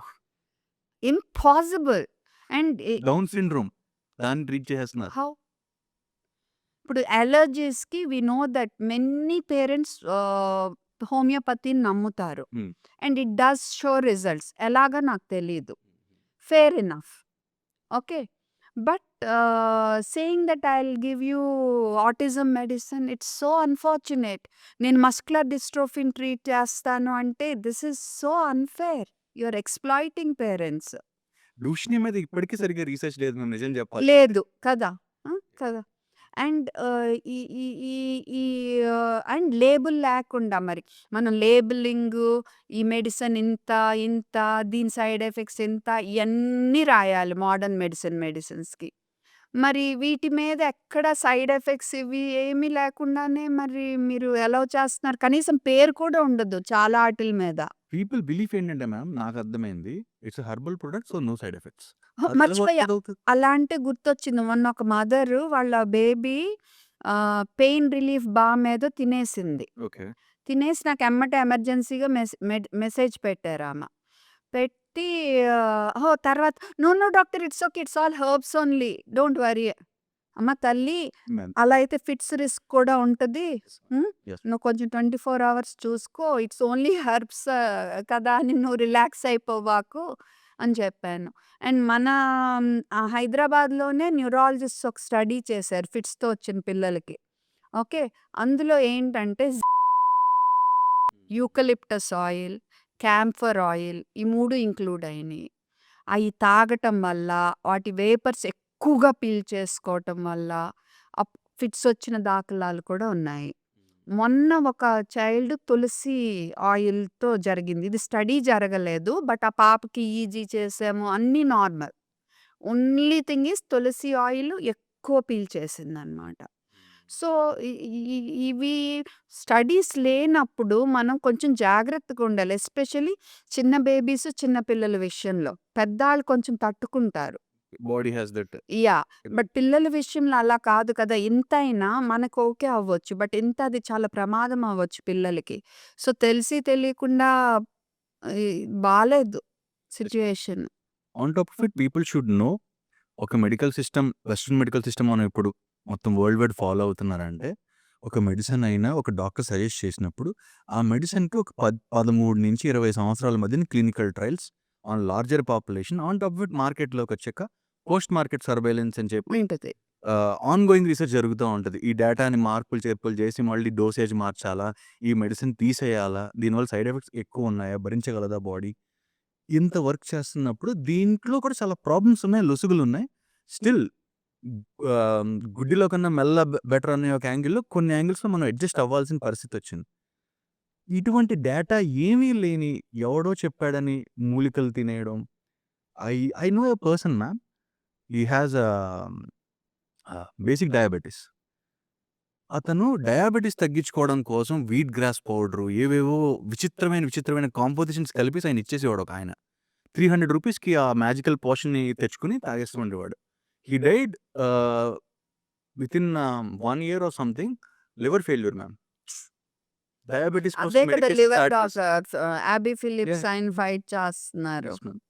Impossible. And down syndrome దాన్ని ట్రీట్ చేసేస్తున్నారు. హౌ? ఇప్పుడు అలర్జీస్‌కి we know that many parents హోమియోపతిని నమ్ముతారు. Hmm. And it does show results. ఎలాగా నాకు తెలీదు. Fair enough. Okay. But saying that I will give you autism medicine it's so unfortunate. నేను మస్కులర్ డిస్ట్రోఫీని ట్రీట్ చేస్తాను అంటే this is so unfair. You are exploiting parents. లూషినియా మీద ఇప్పటికీ సరిగ్గా రీసెర్చ్ లేదు మ్యామ్ నిజం చెప్పాలి. లేదు కదా! కదా! అండ్ ఈ ఈ ఈ ఈ అండ్ లేబుల్ లేకుండా మరి మనం లేబులింగు, ఈ మెడిసిన్ ఇంత, దీని సైడ్ ఎఫెక్ట్స్ ఇంత ఇయన్నీ రాయాలి మోడర్న్ మెడిసిన్స్‌కి. మరి వీటి మీద ఎక్కడ సైడ్ ఎఫెక్ట్స్ ఇవి ఏమీ లేకుండానే మరి మీరు అలౌ చేస్తున్నారు. కనీసం పేరు కూడా ఉండదు చాలా ఆటిల మీద. పీపుల్ బిలీఫ్ ఏంటంటే మ్యామ్ నాకు అర్థమైంది. It's herbal product so no side effects. మర్చిపోయా. అలా అంటే గుర్తొచ్చింది. మొన్న ఒక మదరు వాళ్ళ బేబీ పెయిన్ రిలీఫ్ బామ్ ఏదో తినేసింది. ఓకే. తినేసి నాకు ఎమ్మటే ఎమర్జెన్సీగా మెసేజ్ పెట్టారామ. పెట్టి తర్వాత no doctor it's okay. It's all herbs only. Don't worry. అమ్మ తల్లి అలా అయితే ఫిట్స్ రిస్క్ కూడా ఉంటది. Yes. నువ్వు కొంచెం 24 అవర్స్ చూసుకో. ఇట్స్ ఓన్లీ హెర్బ్స్ కదా అని నువ్వు రిలాక్స్ అయిపోవాకు అని చెప్పాను. అండ్ మన హైదరాబాద్‌లోనే న్యూరాలజిస్ట్స్ ఒక స్టడీ చేశారు ఫిట్స్‌తో వచ్చిన పిల్లలకి. ఓకే. అందులో ఏంటంటే యూకలిప్టస్ ఆయిల్, క్యాంఫర్ ఆయిల్ ఈ 3 ఇంక్లూడ్ అయినాయి. అయి తాగటం వల్ల వాటి వేపర్స్ ఎక్కువగా పీల్చేసుకోవటం వల్ల ఫిట్స్ వచ్చిన దాఖలాలు కూడా ఉన్నాయి. మొన్న ఒక చైల్డ్ తులసి ఆయిల్‌తో జరిగింది. ఇది స్టడీ జరగలేదు. బట్ ఆ పాపకి ఈజీ చేసాము. అన్నీ normal. Only thing is tulsi oil ఎక్కువ పీల్చేసిందనమాట. సో, ఇ ఇ ఇవి స్టడీస్ లేనప్పుడు మనం కొంచెం జాగ్రత్తగుండాలి. ఎస్పెషల్లీ చిన్న బేబీస్, చిన్న పిల్లల విషయంలో. పెద్దాళ్ళు కొంచెం తట్టుకుంటారు. Body has that. Yeah! But పిల్లల విషయంలో అలా కాదు కదా! ఇంతైనా మనకు ఓకే అవ్వచ్చు. బట్ ఇంత అది చాలా ప్రమాదం అవ్వచ్చు పిల్లలకి. సో, తెలిసి తెలియకుండా ఈ బాలేదు situation. On top of it people should know ఒక medical system, western medical system మనం ఇప్పుడు మొత్తం వరల్డ్ వైడ్ ఫాలో అవుతున్నారంటే, ఒక మెడిసిన్ అయినా ఒక డాక్టర్ సజెస్ట్ చేసినప్పుడు, ఆ మెడిసిన్‌కి ఒక 13-20 సంవత్సరాల మధ్యన clinical trials on larger population. On top of it మార్కెట్‌లోకొచ్చాక పోస్ట్ మార్కెట్ సర్వేలెన్స్ అని చెప్పి ఉంటది. ఆన్ గోయింగ్ రీసెర్చ్ జరుగుతా ఉంటది. ఈ డేటాని మార్పులు, చేర్పులు చేసి మళ్ళీ డోసేజ్ మార్చాలా? ఈ మెడిసిన్ తీసేయాలా? దీనివల్ల సైడ్ ఎఫెక్ట్స్ ఎక్కువున్నాయా? భరించగలదా బాడీ? ఇంత వర్క్ చేస్తున్నప్పుడు దీంట్లో కూడా చాలా ప్రాబ్లమ్స్ ఉన్నాయి, లొసుగులున్నాయి. స్టిల్ గుడ్డిలో కన్నా మెల్ల బెటర్ అనే ఒక యాంగిల్‌లో కొన్ని యాంగిల్స్‌లో మనం అడ్జస్ట్ అవ్వాల్సిన పరిస్థితొచ్చింది. ఇటువంటి డేటా ఏమీ లేని ఎవడో చెప్పాడని మూలికలు తినేయడం. I I know a person ma'am. He has basic diabetes. అతను డయాబెటిస్ తగ్గించుకోవడం కోసం వీట్ గ్రాస్ పౌడరు ఏవేవో విచిత్రమైన కాంపోజిషన్స్ కలిపేసి ఆయన ఇచ్చేసేవాడు ఒకాయన. 300 రూపీస్‌కి ఆ మ్యాజికల్ పోషన్‌ని తెచ్చుకొని తాగేస్తూ ఉండేవాడు. హి died within 1 year or something. Liver failure ma'am. Diabetes కోసం అదే కదా మెడికేషన్ లివర్ స్టార్ట్ చేసి డాక్టర్స్ అబీ ఫిలిప్స్ యాహ్! ఆయన ఫైట్ చేస్తున్నారు. Yes ma'am.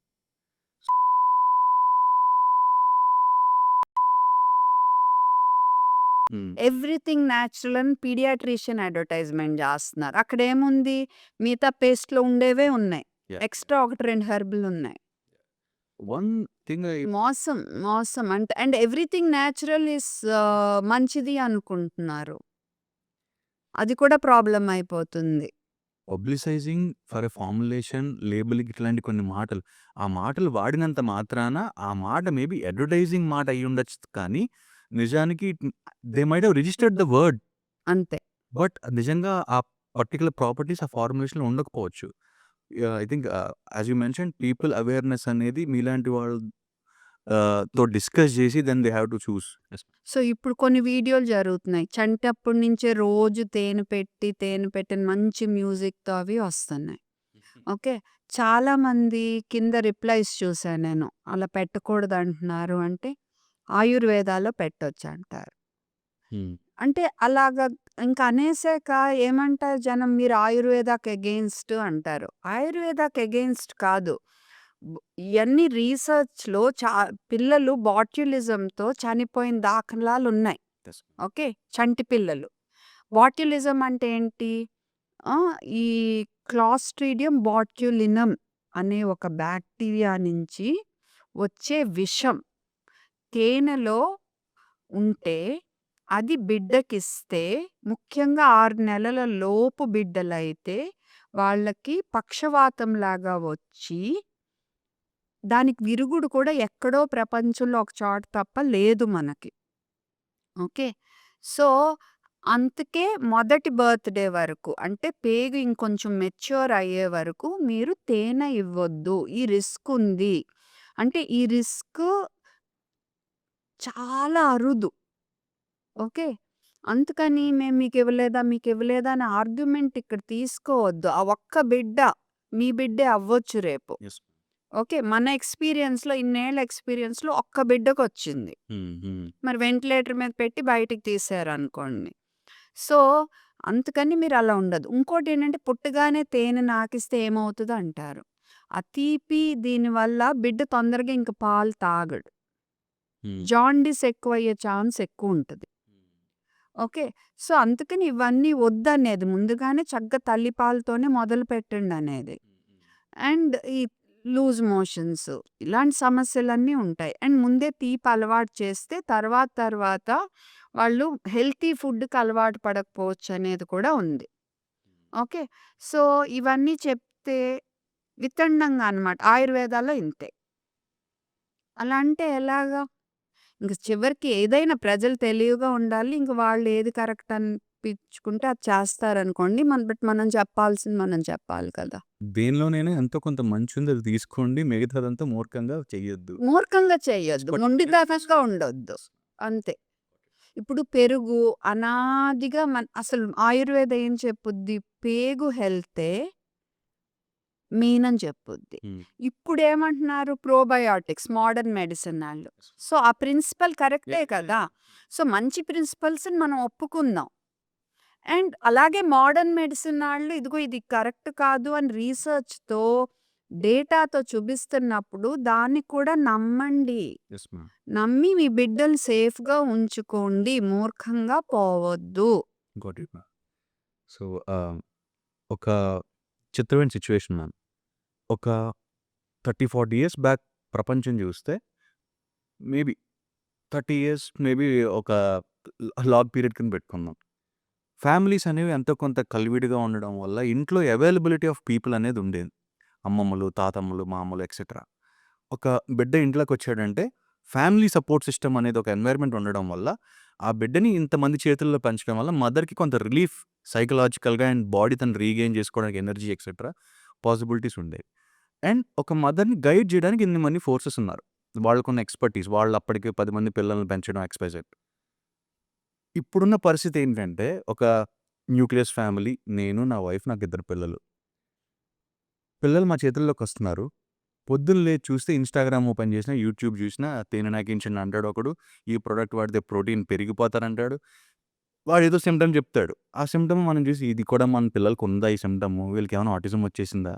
హ్మ్. ఎవ్రీథింగ్ న్యాచురల్ అని పీడియాట్రిషియన్ అడ్వర్టైజ్‌మెంట్ జేస్తున్నారు. అక్కడేముంది మిగతా పేస్ట్‌లో ఉండేవే ఉన్నాయి. యాహ్! ఎక్స్‌ట్రా 1, 2 హెర్బులున్నాయి. వన్ థింగ్ మోసం. మోసం. అండ్ ఎవ్రీథింగ్ న్యాచురల్ ఈస్ మంచిది అనుకుంటున్నారు. అది కూడా ప్రాబ్లమ్ అయిపోతుంది. Publicising for a formulation, labelling ఇట్లాంటి కొన్ని మాటలు. ఆ మాటలు వాడినంత మాత్రాన ఆ మాట మేబీ అడ్వర్టైజింగ్ మాట అయ్యుండొచ్చు కానీ, నిజానికి they might have registered the word. అంతే. బట్ నిజంగా ఆ పర్టిక్యులర్ ప్రాపర్టీస్ ఆ ఫార్ములేషన్‌లో ఉండకపోవచ్చు. I think as you mentioned people awareness అనేది మీలాంటి వాళ్ళు తో డిస్కస్ చేసి then they have to choose. Yes. So, ఇప్పుడు కొన్ని వీడియోలు జరుగుతున్నాయి. చంటప్పటి నుంచే రోజు తేనె పెట్టిన మంచి మ్యూజిక్‌తో అవి వస్తున్నాయి. ఓకే. చాలామంది కింద రిప్లైస్ చూసా నేను. అలా పెట్టకూడదంటున్నారు అంటే, ఆయుర్వేదాలో పెట్టొచ్చంటారు. హ్మ్. అంటే అలాగా ఇంక అనేసాక ఏమంటారు జనం మీరు ఆయుర్వేదాకి అగెయిన్స్ట్ అంటారు. ఆయుర్వేదాకి అగెయిన్స్ట్ కాదు. ఇయన్నీ రీసెర్చ్‌లో పిల్లలు బాట్యులిజంతో చనిపోయిన దాఖలాలున్నాయి. యెస్. ఓకే. చంటి పిల్లలు. బాట్యులిజం అంటే ఏంటి? ఆ! ఈ క్లాస్ట్రిడియం బాట్యులినం అనే ఒక బ్యాక్టీరియా నుంచి వచ్చే విషం తేనెలో ఉంటే అది బిడ్డకిస్తే ముఖ్యంగా 6 నెలల లోపు బిడ్డలైతే వాళ్ళకి పక్షవాతంలాగా వచ్చి దానికి విరుగుడు కూడా ఎక్కడో ప్రపంచంలో ఒక చోట తప్ప లేదు మనకి. ఓకే. సో, అందుకే మొదటి బర్త్‌డే వరకు అంటే పేగు ఇంకొంచెం మెచ్యూర్ అయ్యే వరకు మీరు తేనె ఇవ్వొద్దు. ఈ రిస్క్ ఉంది. అంటే ఈ రిస్క్ చాలా అరుదు. ఓకే. అందుకని మేము మీకివ్వలేదా అనే ఆర్గ్యుమెంట్ ఇక్కడ తీసుకోవద్దు. ఆ ఒక్క బిడ్డ మీ బిడ్డే అవ్వచ్చు రేపు. యెస్. ఓకే. మన ఎక్స్‌పీరియన్స్‌లో ఇన్నేళ్ల ఎక్స్‌పీరియన్స్‌లో ఒక్క బిడ్డకొచ్చింది. హ్మ్. హ్మ్. మరి వెంటిలేటర్ మీద పెట్టి బయటికి తీశారనుకోండి. సో, అందుకని మీరలా ఉండదు. ఇంకోటేంటంటే పుట్టగానే తేనె నాకిస్తే ఏమవుతదో అంటారు. ఆ తీపి దీనివల్ల బిడ్డ తొందరగా ఇంక పాలు తాగడు. హ్మ్. జాండీస్ ఎక్కువయ్యే ఛాన్స్ ఎక్కువుంటది. ఓకే. సో, అందుకని ఇవన్నీ వద్దనేది. ముందుగానే చక్కగా తల్లిపాలతోనే మొదలుపెట్టండనేది. అండ్ ఈ లూజ్ మోషన్స్ ఇలాంటి సమస్యలన్నీ ఉంటాయి. అండ్ ముందే తీపి అలవాటు చేస్తే తర్వాత వాళ్ళు హెల్తీ ఫుడ్‌కి అలవాటు పడకపోవచ్చనేది కూడా ఉంది. ఓకే. సో, ఇవన్నీ చెప్తే వితండంగా అనమాట. ఆయుర్వేదాలో ఇంతే. అలా అంటే ఎలాగా? ఇంక చివరికి ఏదైనా ప్రజలు తెలివిగా ఉండాలి. ఇంక వాళ్ళు ఏది కరెక్ట్ అని చెప్పించుకుంటే అది చేస్తారనుకోండి. బట్ మనం చెప్పాల్సింది మనం చెప్పాలి కదా! దేనిలోనైనా ఎంతో కొంత మంచుంది అది తీసుకోండి. మిగతాదంతా మూర్ఖంగా చెయ్యొద్దు. మూర్ఖంగా చెయ్యొద్దు. బట్ మొండితనంగా ఉండొద్దు. అంతే. ఇప్పుడు పెరుగు అనాదిగా అసలు ఆయుర్వేద ఏం చెప్పుద్ది? పేగు హెల్తే మెయిన్ అని చెప్పుద్ది. హ్మ్. ఇప్పుడేమంటున్నారు ప్రోబయోటిక్స్ మోడర్న్ మెడిసిన్ ఆళ్ళు. సో, ఆ ప్రిన్సిపల్ కరెక్టే కదా! సో, మంచి ప్రిన్సిపల్స్‌ని మనం ఒప్పుకుందాం. అండ్ అలాగే మోడర్న్ మెడిసిన్ ఆళ్ళు ఇదిగో ఇది కరెక్ట్ కాదు అని రీసెర్చ్‌తో, డేటాతో చూపిస్తున్నప్పుడు దాన్ని కూడా నమ్మండి. Yes ma'am. నమ్మి మీ బిడ్డలు సేఫ్‌గా ఉంచుకోండి. మూర్ఖంగా పోవద్దు. Got it ma'am. సో, ఒక చిత్రమైన సిట్యుయేషన్ మ్యామ్. ఒక 30, 40 ఇయర్స్ బ్యాక్ ప్రపంచం చూస్తే మేబీ 30 ఇయర్స్ మేబీ ఒక లాగ్ పీరియడ్ కింద పెట్టుకుందాం. ఫ్యామిలీస్ అనేవి ఎంతో కొంత కలివిడిగా ఉండడం వల్ల ఇంట్లో అవైలబిలిటీ ఆఫ్ పీపుల్ అనేది ఉండేది. అమ్మమ్మలు, తాతమ్మలు, మామలు ఎక్సెట్రా. ఒక బిడ్డ ఇంట్లోకొచ్చాడంటే ఫ్యామిలీ సపోర్ట్ సిస్టమ్ అనేది ఒక ఎన్వైర్న్‌మెంట్ ఉండడం వల్ల, ఆ బిడ్డని ఇంతమంది చేతుల్లో పెంచడం వల్ల మదర్‌కి కొంత రిలీఫ్ సైకలాజికల్‌గా అండ్ బాడీ తను రీగెయిన్ చేసుకోవడానికి ఎనర్జీ ఎక్సెట్రా పాసిబిలిటీస్ ఉండేవి. అండ్ ఒక మదర్‌ని గైడ్ చేయడానికి ఇన్ని మంది ఫోర్సెస్ ఉన్నారు. వాళ్ళకున్న ఎక్స్‌పర్టీస్. వాళ్ళు అప్పటికి 10 మంది పిల్లల్ని పెంచడం ఎక్స్‌వైజెడ్. ఇప్పుడున్న పరిస్థితి ఏంటంటే, ఒక న్యూక్లియస్ ఫ్యామిలీ. నేను, నా వైఫ్, నాకిద్దరు పిల్లలు. పిల్లలు మా చేతుల్లోకొస్తున్నారు. పొద్దున్న లేచి చూస్తే ఇన్‌స్టాగ్రామ్ ఓపెన్ చేసినా, యూట్యూబ్ చూసినా తేనె నాకించండి అంటాడు ఒకడు. ఈ ప్రొడక్ట్ వాడితే ప్రోటీన్ పెరిగిపోతారంటాడు. వాడేదో సింప్టమ్ చెప్తాడు. ఆ సింప్టమ్ మనం చూసి ఇది కూడా మన పిల్లలకుందా ఈ సింప్టము? వీళ్ళకేమైనా ఆటిజం వచ్చేసిందా?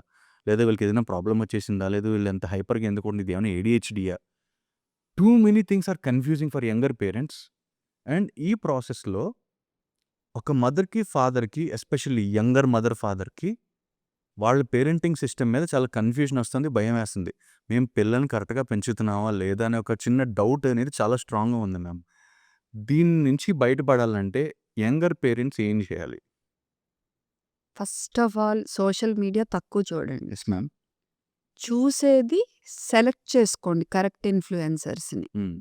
లేదా వీళ్ళకేదైనా ప్రాబ్లమ్ వచ్చేసిందా? లేదా వీళ్ళెంత హైపర్‌గా ఎందుకుంది? ఇదేమైనా ఏడీహెచ్‌డీయా? Too many things are confusing for younger parents. And ఈ ప్రాసెస్‌లో ఒక మదర్‌కి, ఫాదర్‌కి ఎస్పెషల్లీ యంగర్ మదర్, ఫాదర్‌కి వాళ్ళ పేరెంటింగ్ సిస్టమ్ మీద చాలా కన్‌ఫ్యూజన్ వస్తుంది. భయమేస్తుంది. మేము పిల్లల్ని కరెక్ట్‌గా పెంచుతున్నామా? లేదా? అనే ఒక చిన్న డౌట్ అనేది చాలా స్ట్రాంగ్‌గా ఉంది మ్యామ్. దీని నుంచి బయటపడాలంటే యంగర్ పేరెంట్స్ ఏం చేయాలి? First of all social media తక్కువ చూడండి. Yes ma'am. చూసేది సెలెక్ట్ చేసుకోండి కరెక్ట్ ఇన్‌ఫ్లుయెన్సర్స్‌ని. హ్మ్.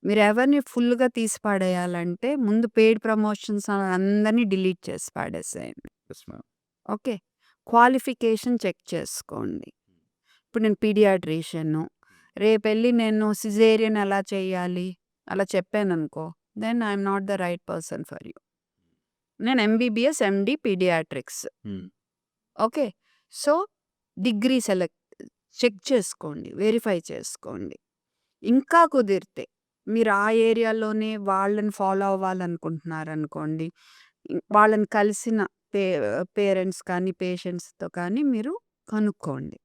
మీరెవరిని ఫుల్‌గా తీసి పడేయాలంటే ముందు పెయిడ్ ప్రమోషన్స్ అందరిని డిలీట్ చేసి పడేసేయండి. Yes ma'am. Okay. Qualification check చేసుకోండి. ఇప్పుడు నేను పీడియాట్రిషియన్ను. రేపెళ్లి నేను సిజేరియన్ ఎలా చేయాలి? అలా చెప్పాననుకో, then I am not the right person for you. నేను MBBS, MD paediatrics. Hmm. Okay. So, degree check చేసుకోండి. వెరిఫై చేసుకోండి. ఇంకా కుదిరితే మీరు ఆ ఏరియాలోనే వాళ్ళని ఫాలో అవ్వాలనుకుంటున్నారనుకోండి. వాళ్ళని కలిసిన పే పేరెంట్స్ కానీ, పేషెంట్స్‌తో కానీ మీరు కనుక్కోండి.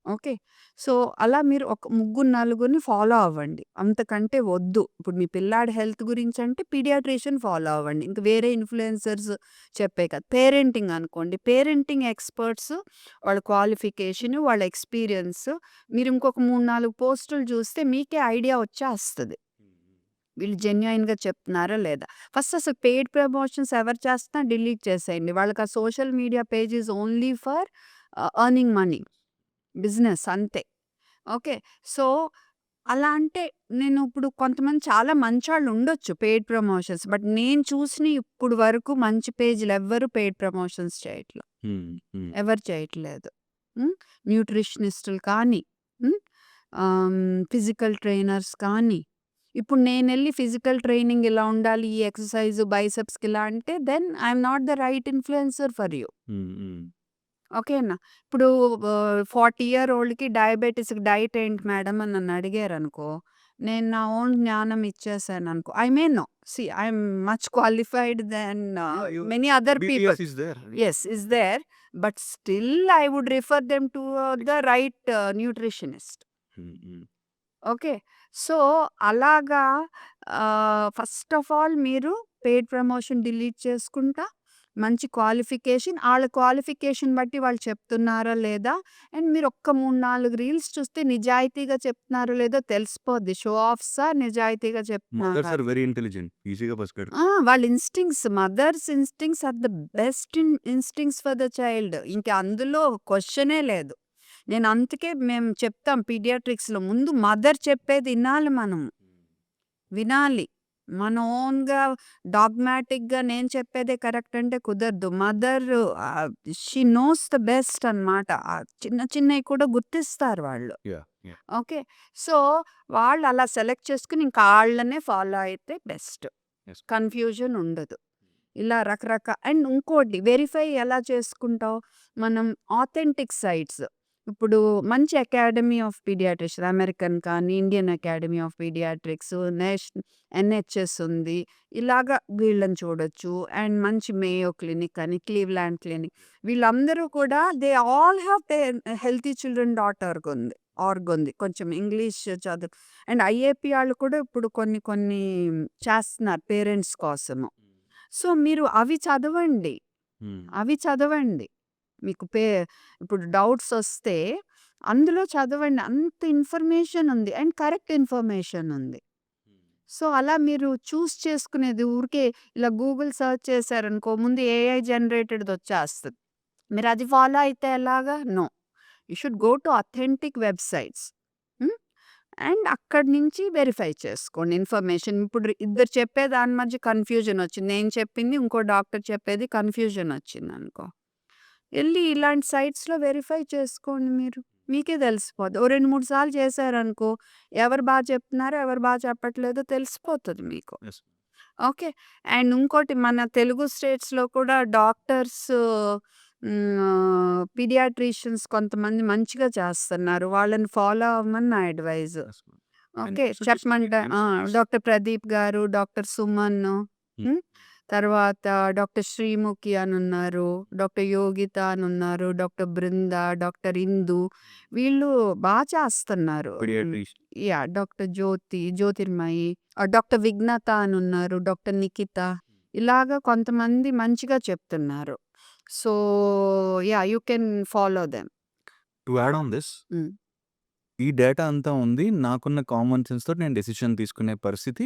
ఓకే. సో, అలా మీరు ఒక ముగ్గురు, నలుగురిని ఫాలో అవ్వండి. అంతకంటే వద్దు. ఇప్పుడు మీ పిల్లాడి హెల్త్ గురించంటే పీడియాట్రిషియన్ ఫాలో అవ్వండి. ఇంక వేరే ఇన్‌ఫ్లుయెన్సర్స్ చెప్పే కాదు. పేరెంటింగ్ అనుకోండి. పేరెంటింగ్ ఎక్స్‌పర్ట్స్ వాళ్ళ క్వాలిఫికేషన్, వాళ్ళ ఎక్స్‌పీరియన్స్ మీరు ఇంకొక 3, 4 పోస్టులు చూస్తే మీకే ఐడియా వచ్చేస్తది. వీళ్ళు జెన్యూన్‌గా చెప్తున్నారా లేదా? ఫస్ట్ అసలు పెయిడ్ ప్రమోషన్స్ ఎవరు చేస్తున్నా డిలీట్ చేసేయండి. వాళ్ళకి ఆ social media page is only for earning money. Business అంతే. ఓకే. సో, అలా అంటే నేను ఇప్పుడు కొంతమంది చాలా మంచోళ్ళు ఉండొచ్చు పెయిడ్ ప్రమోషన్స్. బట్ నేను చూసినయి ఇప్పుడు వరకు మంచి పేజ్‌లు ఎవ్వరు పెయిడ్ ప్రమోషన్స్ చేయట్ల. హ్మ్. హ్మ్. ఎవరు చేయట్లేదు. హ్మ్. న్యూట్రిషనిస్టులు కానీ, హ్మ్. ఫిజికల్ ట్రైనర్స్ కానీ, ఇప్పుడు నేనెళ్ళి ఫిజికల్ ట్రైనింగ్ ఇలా ఉండాలి, ఈ ఎక్సర్‌సైజ్ బైసెప్స్‌కి ఇలా అంటే then I am not the right influencer for you. Hmm. Hmm. ఓకేనా. ఇప్పుడు 40 ఇయర్ ఓల్డ్‌కి డయాబెటిస్‌కి డైట్ ఏంటి మేడం అని నన్ను అడిగారనుకో, నేను నా ఓన్ జ్ఞానం ఇచ్చేసాననుకో. I may know. See I am much qualified than You many other people. BTS is there. Yes. Is there. But still I would refer them to the right nutritionist. Hmm. Hmm. Okay. So, అలాగా ఫస్ట్ ఆఫ్ ఆల్ మీరు పెయిడ్ ప్రమోషన్ డిలీట్ చేసుకుంటా, మంచి క్వాలిఫికేషన్, ఆళ్ళ క్వాలిఫికేషన్ బట్టి వాళ్ళు చెప్తున్నారా లేదా, అండ్ మీరు ఒక్క 3, 4 రీల్స్ చూస్తే నిజాయితీగా చెప్తున్నారో లేదో తెలిసిపోద్ది. షో ఆఫ్సా నిజాయితీగా మదర్స్ చెప్తున్నారా? Are very intelligent. ఈజీగా పసిగడతారు. వాళ్ళ mothers instincts are the best instincts for the child. ఇంక అందులో క్వెషనే లేదు. నేను అందుకే మేము చెప్తాం పీడియాట్రిక్స్‌లో ముందు మదర్ చెప్పేది ఇనాలి మనం. వినాలి. మన ఓన్‌గా డాగ్మాటిక్‌గా నేను చెప్పేదే కరెక్ట్ అంటే కుదరదు. Mother she knows the best అనమాట. చిన్న చిన్నయి కూడా గుర్తిస్తారు వాళ్ళు. యాహ్! యాహ్! ఓకే. సో, వాళ్ళు అలా సెలెక్ట్ చేసుకొని ఇంకా ఆళ్ళనే ఫాలో అయితే బెస్ట్. యెస్. కన్‌ఫ్యూజన్ ఉండదు. ఇలా అండ్ ఇంకోటి వెరిఫై ఎలా చేసుకుంటావు? మనం ఆథెంటిక్ సైట్స్. ఇప్పుడు మంచి అకాడమీ ఆఫ్ పీడియాట్రిషియన్ అమెరికన్ కానీ, Indian academy of paediatrics, NHS ఉంది. ఇలాగా వీళ్ళని చూడొచ్చు. అండ్ మంచి మేయో క్లినిక్ అని, క్లీవ్‌లాండ్ క్లినిక్. వీళ్ళందరూ కూడా they all have healthy children org ఉంది. కొంచెం ఇంగ్లీష్ చదువు అండ్ ఐఏపీ ఆళ్ళు కూడా ఇప్పుడు కొన్ని కొన్ని చేస్తున్నారు పేరెంట్స్ కోసము. సో, మీరు అవి చదవండి. హ్మ్. అవి చదవండి. మీకు ఇప్పుడు డౌట్సొస్తే అందులో చదవండి. అంత ఇన్ఫర్మేషన్ ఉంది. అండ్ కరెక్ట్ ఇన్ఫర్మేషన్ ఉంది. సో, అలా మీరు చూస్ చేసుకునేది ఊరికే ఇలా గూగుల్ సెర్చ్ చేశారనుకో ముందు ఏఐ జనరేటెడ్‌దొచ్చేస్తది. మీరది ఫాలో అయితే ఎలాగా? No. You should go to authentic websites. Hmm. And అక్కడి నుంచి వెరిఫై చేసుకోండి ఇన్ఫర్మేషన్. ఇప్పుడు ఇద్దరు చెప్పే దాని మధ్య కన్‌ఫ్యూజన్ వచ్చింది. నేను చెప్పింది, ఇంకో డాక్టర్ చెప్పేది కన్‌ఫ్యూజన్ వచ్చిందనుకో. ఎళ్లి ఇలాంటి సైట్స్‌లో వెరిఫై చేసుకోండి మీరు. మీకే తెలిసిపోద్ది. ఓ 2, 3 సార్లు చేశారనుకో, ఎవరు చెప్తున్నారో, ఎవరు చెప్పట్లేదో తెలిసిపోతది మీకు. యెస్. ఓకే. అండ్ ఇంకోటి మన తెలుగు స్టేట్స్‌లో కూడా డాక్టర్స్ పీడియాట్రిషియన్స్ కొంతమంది మంచిగా చేస్తున్నారు. వాళ్ళని ఫాలో అవ్వమని నా advice. Yes. And okay. Also just చెప్పమంటే emphasise doctor Pradeep garu, doctor Suman, hmm. Hmm. తర్వాత డాక్టర్ శ్రీముఖి అనున్నారు, డాక్టర్ యోగిత అనున్నారు, డాక్టర్ బృంద, డాక్టర్ ఇందు వీళ్ళు చేస్తున్నారు. Paediatrician. Yeah! Doctor Jyothirmayi, doctor Vighnatha అనున్నారు, డాక్టర్ నిఖిత ఇలాగ కొంతమంది మంచిగా చెప్తున్నారు. So, yeah! You can follow them. To add on this, hmm. ఈ డేటా అంతా ఉంది. నాకున్న కామన్ సెన్స్ తోటి నేను డెసిషన్ తీసుకునే పరిస్థితి,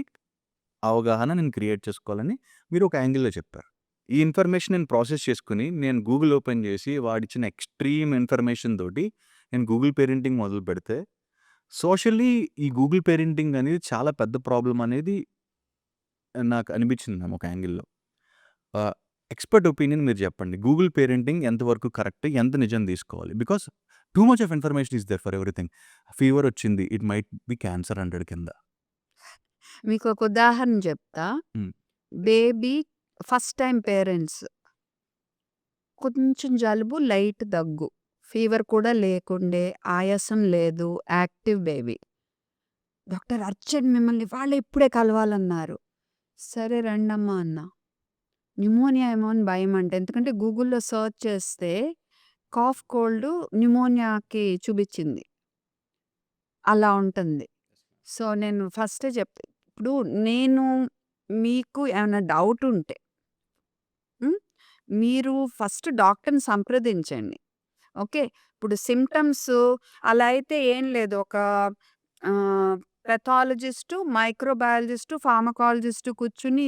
అవగాహన నేను క్రియేట్ చేసుకోవాలని మీరు ఒక యాంగిల్‌లో చెప్పారు. ఈ ఇన్ఫర్మేషన్ నేను ప్రాసెస్ చేసుకొని, నేను గూగుల్ ఓపెన్ చేసి వాడిచ్చిన ఎక్స్‌ట్రీమ్ ఇన్ఫర్మేషన్ తోటి నేను గూగుల్ పేరెంటింగ్ మొదలుపెడితే, సోషల్లీ ఈ గూగుల్ పేరెంటింగ్ అనేది చాలా పెద్ద ప్రాబ్లమ్ అనేది నాకు అనిపించింది మ్యామ్ ఒక యాంగిల్‌లో. ఎక్స్‌పర్ట్ ఒపీనియన్ మీరు చెప్పండి. గూగుల్ పేరెంటింగ్ ఎంతవరకు కరెక్ట్? ఎంత నిజం తీసుకోవాలి? Because too much of information is there for everything. Fever వచ్చింది. ఇట్ మైట్ బి క్యాన్సర్ 100 కింద. మీకొక ఉదాహరణ చెప్తా. హ్మ్. బేబీ ఫస్ట్ టైమ్ పేరెంట్స్ కొంచెం జలుబు, లైట్ దగ్గు. ఫీవర్ కూడా లేకుండే, ఆయాసం లేదు, యాక్టివ్ బేబీ. డాక్టర్ అర్జెంట్ మిమ్మల్ని ఇవాళే ఇప్పుడే కలవాలన్నారు. సరే రండమ్మా అన్నా. న్యూమోనియా ఏమో అని భయమంట. ఎందుకంటే గూగుల్‌లో సెర్చ్ చేస్తే కాఫ్, కోల్డ్ న్యూమోనియాకి చూపిచ్చింది. అలా ఉంటుంది. సో, నేను ఫస్టే ఇప్పుడు నేను మీకు ఏమన్నా డౌట్ ఉంటే హ్మ్. మీరు ఫస్ట్ డాక్టర్‌ని సంప్రదించండి. ఓకే. ఇప్పుడు సింప్టమ్స్ అలా అయితే ఏం లేదు. ఒక పెథాలజిస్టు, మైక్రోబయాలజిస్టు, ఫార్మకాలజిస్టు కూర్చొని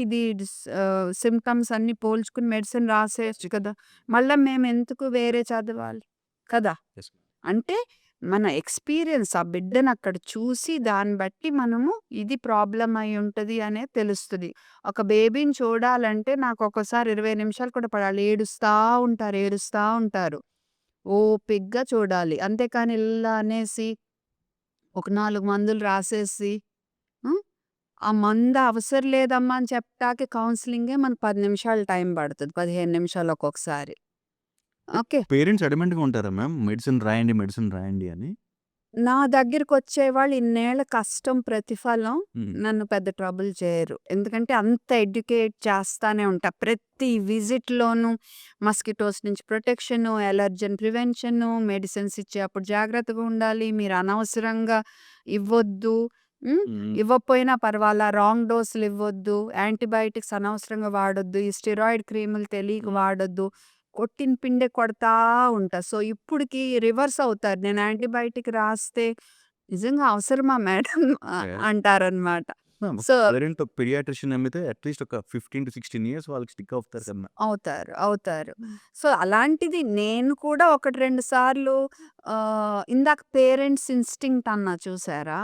సింప్టమ్స్ అన్నీ పోల్చుకొని మెడిసిన్ రాసేయొచ్చు కదా! మళ్ళా మేమెందుకు వేరే చదవాలి కదా! యెస్. అంటే మన ఎక్స్‌పీరియన్స్ ఆ బిడ్డని అక్కడ చూసి దాన్ని బట్టి మనము ఇది ప్రాబ్లమ్ అయ్యుంటది అనేది తెలుస్తది. ఒక బేబీని చూడాలంటే నాకు ఒక్కోసారి 20 నిమిషాలు కూడా పడాలి. ఏడుస్తా ఉంటారు. ఓపికగా చూడాలి. అంతేకాని ఇలా అనేసి ఒక 4 మందులు రాసేసి హ్మ్. ఆ మందు అవసరం లేదమ్మా అని చెప్తాకి కౌన్సెలింగే మనకు 10 నిమిషాలు టైం పడతది. 15 నిమిషాలు ఒక్కొక్కసారి. ఓకే. పేరెంట్స్ అడమెంట్‌గా ఉంటారా మ్యామ్? మెడిసిన్ రాయండి, మెడిసిన్ రాయండి అని? నా దగ్గరకొచ్చేవాళ్ళు ఇన్నేళ్ల కష్టం ప్రతిఫలం హ్మ్. నన్ను పెద్ద ట్రబుల్ చేయరు. ఎందుకంటే అంత ఎడ్యుకేట్ చేస్తానే ఉంటా. ప్రతి విజిట్‌లోనూ మస్కిటోస్ నుంచి ప్రొటెక్షను, అలర్జెన్ ప్రివెన్షను, మెడిసిన్స్ ఇచ్చేప్పుడు జాగ్రత్తగా ఉండాలి. మీరు అనవసరంగా ఇవ్వొద్దు. హ్మ్. హ్మ్. ఇవ్వకపోయినా పర్వాలా రాంగ్ డోసులు ఇవ్వొద్దు. యాంటీబయాటిక్స్ అనవసరంగా వాడొద్దు. ఈ స్టెరాయిడ్ క్రీములు తెలియక వాడొద్దు. కొట్టిన పిండే కొడతా ఉంటా. సో, ఇప్పుడికి రివర్స్ అవుతారు. నేను యాంటీబయాటిక్ రాస్తే నిజంగా అవసరమా మేడం యాహ్! అంటారనమాట. మ్యామ్ సో, పేరెంట్ ఒక పీడియాట్రిషియన్ నమ్మితే అట్‌లీస్ట్ ఒక 15-16 ఇయర్స్ వాళ్ళకి స్టిక్ అవుతారు కదా మ్యామ్. అవుతారు. సో, అలాంటిది నేను కూడా 1, 2 సార్లు ఇందాక పేరెంట్స్ ఇన్‌స్టింక్ట్ అన్నా చూసారా?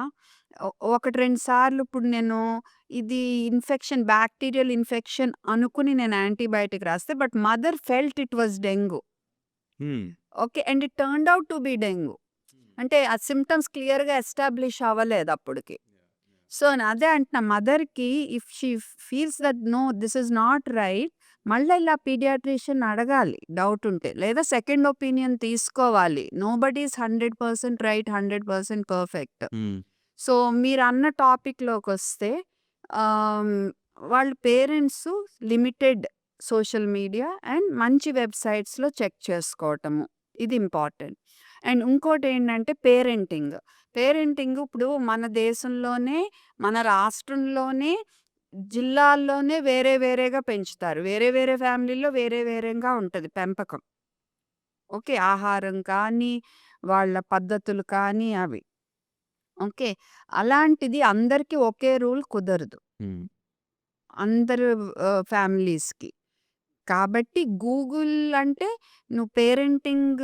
ఒకటి 2 సార్లు ఇప్పుడు నేను ఇది బ్యాక్టీరియల్ ఇన్ఫెక్షన్ అనుకుని నేను యాంటీబయాటిక్ రాస్తే but mother felt it was dengue. Okay. And it turned out to be dengue. అంటే ఆ సింప్టమ్స్ క్లియర్‌గా ఎస్టాబ్లిష్ అవ్వలేదు అప్పటికి. సో, అదే అంటున్నా మదర్‌కి if she feels that no this is not right మళ్ళా ఇలా పీడియాట్రిషియన్ అడగాలి డౌట్ ఉంటే. లేదా సెకండ్ ఒపీనియన్ తీసుకోవాలి. Nobody is 100% right, 100% perfect. So, మీరన్న టాపిక్‌లోకొస్తే వాళ్ళ parents limited social media and మంచి వెబ్‌సైట్స్‌లో చెక్ చేసుకోవటము. ఇది ఇంపార్టెంట్. అండ్ ఇంకోటేంటంటే పేరెంటింగ్ ఇప్పుడు మన దేశంలోనే, మన రాష్ట్రంలోనే, జిల్లాల్లోనే వేరే వేరేగా పెంచుతారు. వేరే వేరే ఫ్యామిలీలో వేరే వేరేగా ఉంటది పెంపకం. ఓకే. ఆహారం కానీ, వాళ్ళ పద్ధతులు కానీ అవి. ఓకే. అలాంటిది అందరికి ఒకే రూల్ కుదరదు. అందరు ఫ్యామిలీస్‌కి. కాబట్టి గూగుల్ అంటే నువ్వు పేరెంటింగ్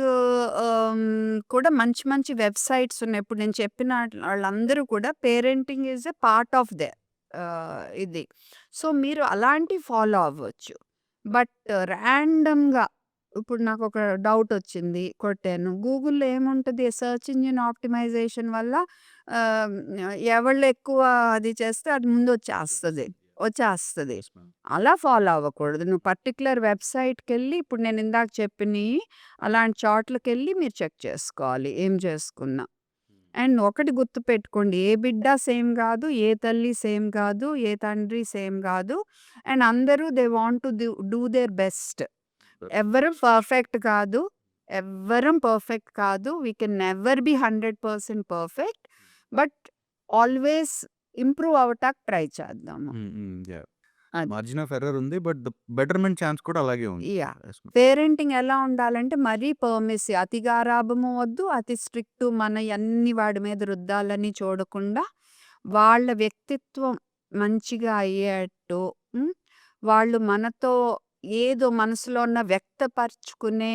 కూడా మంచి మంచి వెబ్‌సైట్స్ ఉన్నాయి. ఇప్పుడు నేను చెప్పిన ఆళ్ళందరూ కూడా parenting is a part of their ఇది. సో, మీరు అలాంటివి ఫాలో అవ్వచ్చు. బట్ ర్యాండమ్‌గా ఇప్పుడు నాకొక డౌటొచ్చింది కొట్టాను. గూగుల్‌లో ఏముంటది సెర్చ్ ఇంజిన్ ఆప్టిమైజేషన్ వల్ల ఎవళ్ళు ఎక్కువ అది చేస్తే అది ముందొచ్చేస్తది. వచ్చేస్తది. అలా ఫాలో అవ్వకూడదు. నువ్వు పర్టిక్యులర్ వెబ్‌సైట్‌కెళ్ళి ఇప్పుడు నేను ఇందాక చెప్పినియి అలాంటి చోట్లకెళ్ళి మీరు చెక్ చేసుకోవాలి ఏం చేసుకున్నా. అండ్ ఒకటి గుర్తుపెట్టుకోండి ఏ బిడ్డ సేమ్ గాదు, ఏ తల్లి సేమ్ గాదు, ఏ తండ్రి సేమ్ గాదు. అండ్ అందరూ they want to do their best. ఎవ్వరం పర్ఫెక్ట్ కాదు. We can never be 100% perfect. But always improve అవ్వటానికి ట్రై చేద్దాము. అది. మార్జిన్ ఆఫ్ ఎర్రర్ ఉంది. బట్ ద బెటర్‌మెంట్ ఛాన్స్ కూడా అలాగే ఉంది. యాహ్! పేరెంటింగ్ ఎలా ఉండాలంటే మరీ అతి గారాబము వద్దు, అతి స్ట్రిక్ట్ మనయన్ని వాడి మీద రుద్దాలని చూడకుండా, వాళ్ళ వ్యక్తిత్వం మంచిగా అయ్యేట్టు వాళ్ళు మనతో ఏదో మనసులో ఉన్న వ్యక్తపరుచుకునే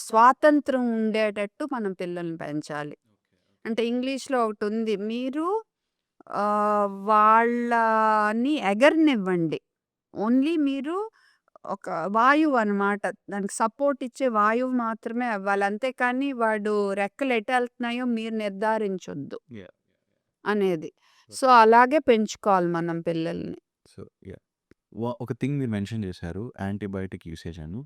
స్వాతంత్రం ఉండేటట్టు మనం పిల్లల్ని పెంచాలి. అంటే ఇంగ్లీష్‌లో ఒకటుంది. మీరు వాళ్ళని ఎగరనివ్వండి. ఓన్లీ మీరు ఒక వాయువు అనమాట. దానికి సపోర్ట్ ఇచ్చే వాయువు మాత్రమే అవ్వాలి. అంతేకానీ వాడు రెక్కలు ఎటెళ్తున్నాయో మీరు నిర్ధారించొద్దు యాహ్! అనేది. సో, అలాగే పెంచుకోవాలి మనం పిల్లల్ని. So, yeah! ఒక థింగ్ మీరు మెన్షన్ చేశారు యాంటీబయాటిక్ యూసేజ్ అని.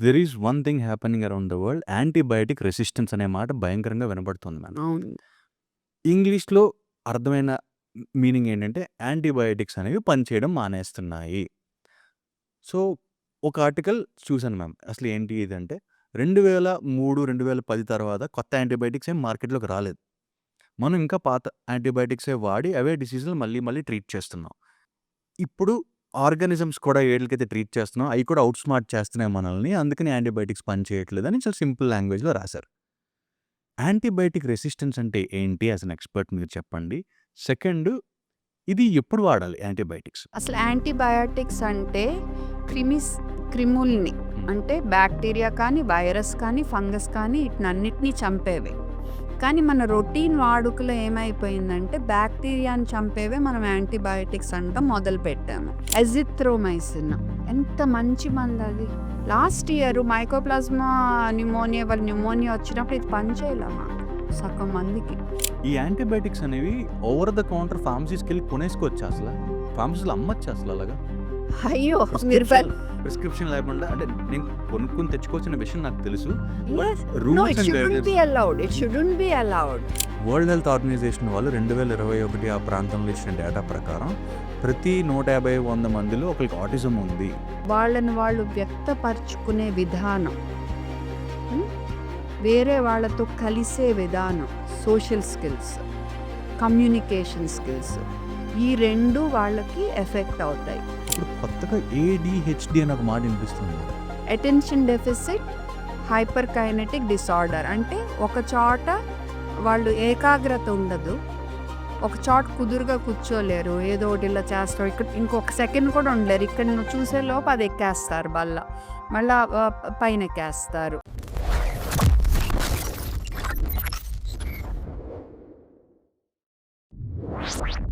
There is one thing happening around the world. Antibiotic resistance అనే మాట భయంకరంగా వినబడుతుంది మనకు. అవును. ఇంగ్లీష్‌లో అర్థమైన మీనింగ్ ఏంటంటే యాంటీబయాటిక్స్ అనేవి పనిచేయడం మానేస్తున్నాయి. సో, ఒక ఆర్టికల్ చూసాను మ్యామ్. అసలు ఏంటి ఇదంటే 2003, 2010 తర్వాత కొత్త యాంటీబయాటిక్స్ ఏం మార్కెట్‌లోకి రాలేదు. మనం ఇంకా పాత యాంటీబయాటిక్సే వాడి అవే డిసీజులు మళ్ళీ మళ్ళీ ట్రీట్ చేస్తున్నాం. ఇప్పుడు ఆర్గానిజమ్స్ కూడా ఏట్లకైతే ట్రీట్ చేస్తున్నాం అవి కూడా ఔట్ స్మార్ట్ చేస్తున్నాయి మనల్ని. అందుకని యాంటీబయాటిక్స్ పనిచేయట్లేదని చాలా సింపుల్ లాంగ్వేజ్‌లో రాశారు. యాంటీబయాటిక్ రెసిస్టెన్స్ అంటే ఏంటి? యాస్ ఎన్ ఎక్స్‌పర్ట్ మీరు చెప్పండి. సెకండ్, ఇది ఎప్పుడు వాడాలి యాంటీబయాటిక్స్? అసలు యాంటీబయాటిక్స్ అంటే క్రిముల్ని అంటే బ్యాక్టీరియా కానీ, వైరస్ కానీ, ఫంగస్ కానీ వీటినన్నిటిని చంపేవే. కానీ మన రొటీన్ వాడుకలో ఏమైపోయిందంటే బ్యాక్టీరియాని చంపేవే మనం యాంటీబయాటిక్స్ అంటాం మొదలుపెట్టాము. ఎజిథ్రోమైసిన్ ఎంత మంచి మందు అది. లాస్ట్ ఇయర్ మైకోప్లాస్మా న్యూమోనియా వచ్చినప్పుడు ఇది పనిచేయలేమా సగం మందికి. ఈ యాంటీబయాటిక్స్ అనేవి ఓవర్ ద కౌంటర్ ఫార్మసీస్కి వెళ్ళి కొనేసుకోవచ్చు. అసలు ఫార్మసీలో అమ్మచ్చు అసలు అలాగా? అయ్యో మీరు ప్రిస్క్రిప్షన్ లేకుండా అంటే నేను కొనుక్కొని తెచ్చుకోవాల్సిన విషయం నాకు తెలుసు. వరల్డ్ హెల్త్ ఆర్గనైజేషన్ వాళ్ళు 2021 ఆ ప్రాంతంలో ఇచ్చిన డేటా ప్రకారం ప్రతి 150-100 మందిలో ఒకరికి ఆటిజం ఉంది. వాళ్ళని వాళ్ళు వ్యక్తపరచుకునే విధానం, వేరే వాళ్ళతో కలిసే విధానం, సోషల్ స్కిల్స్, కమ్యూనికేషన్ స్కిల్స్, ఈ రెండు వాళ్ళకి ఎఫెక్ట్ అవుతాయి. ఇప్పుడు కొత్తగా ADHD అని ఒక మాట వినిపిస్తుంది. Attention deficit hyper kinetic disorder. అంటే ఒక చోట వాళ్ళు ఏకాగ్రత ఉండదు, ఒక చోట కుదురుగా కూర్చోలేరు, ఏదో ఒకటి ఇలా చేస్తారు, ఇక్కడ ఇంకొక సెకండ్ కూడా ఉండలేరు. ఇక్కడ నువ్వు చూసే లోపు అది ఎక్కేస్తారు మళ్ళా పైన ఎక్కేస్తారు. థాంక్స్.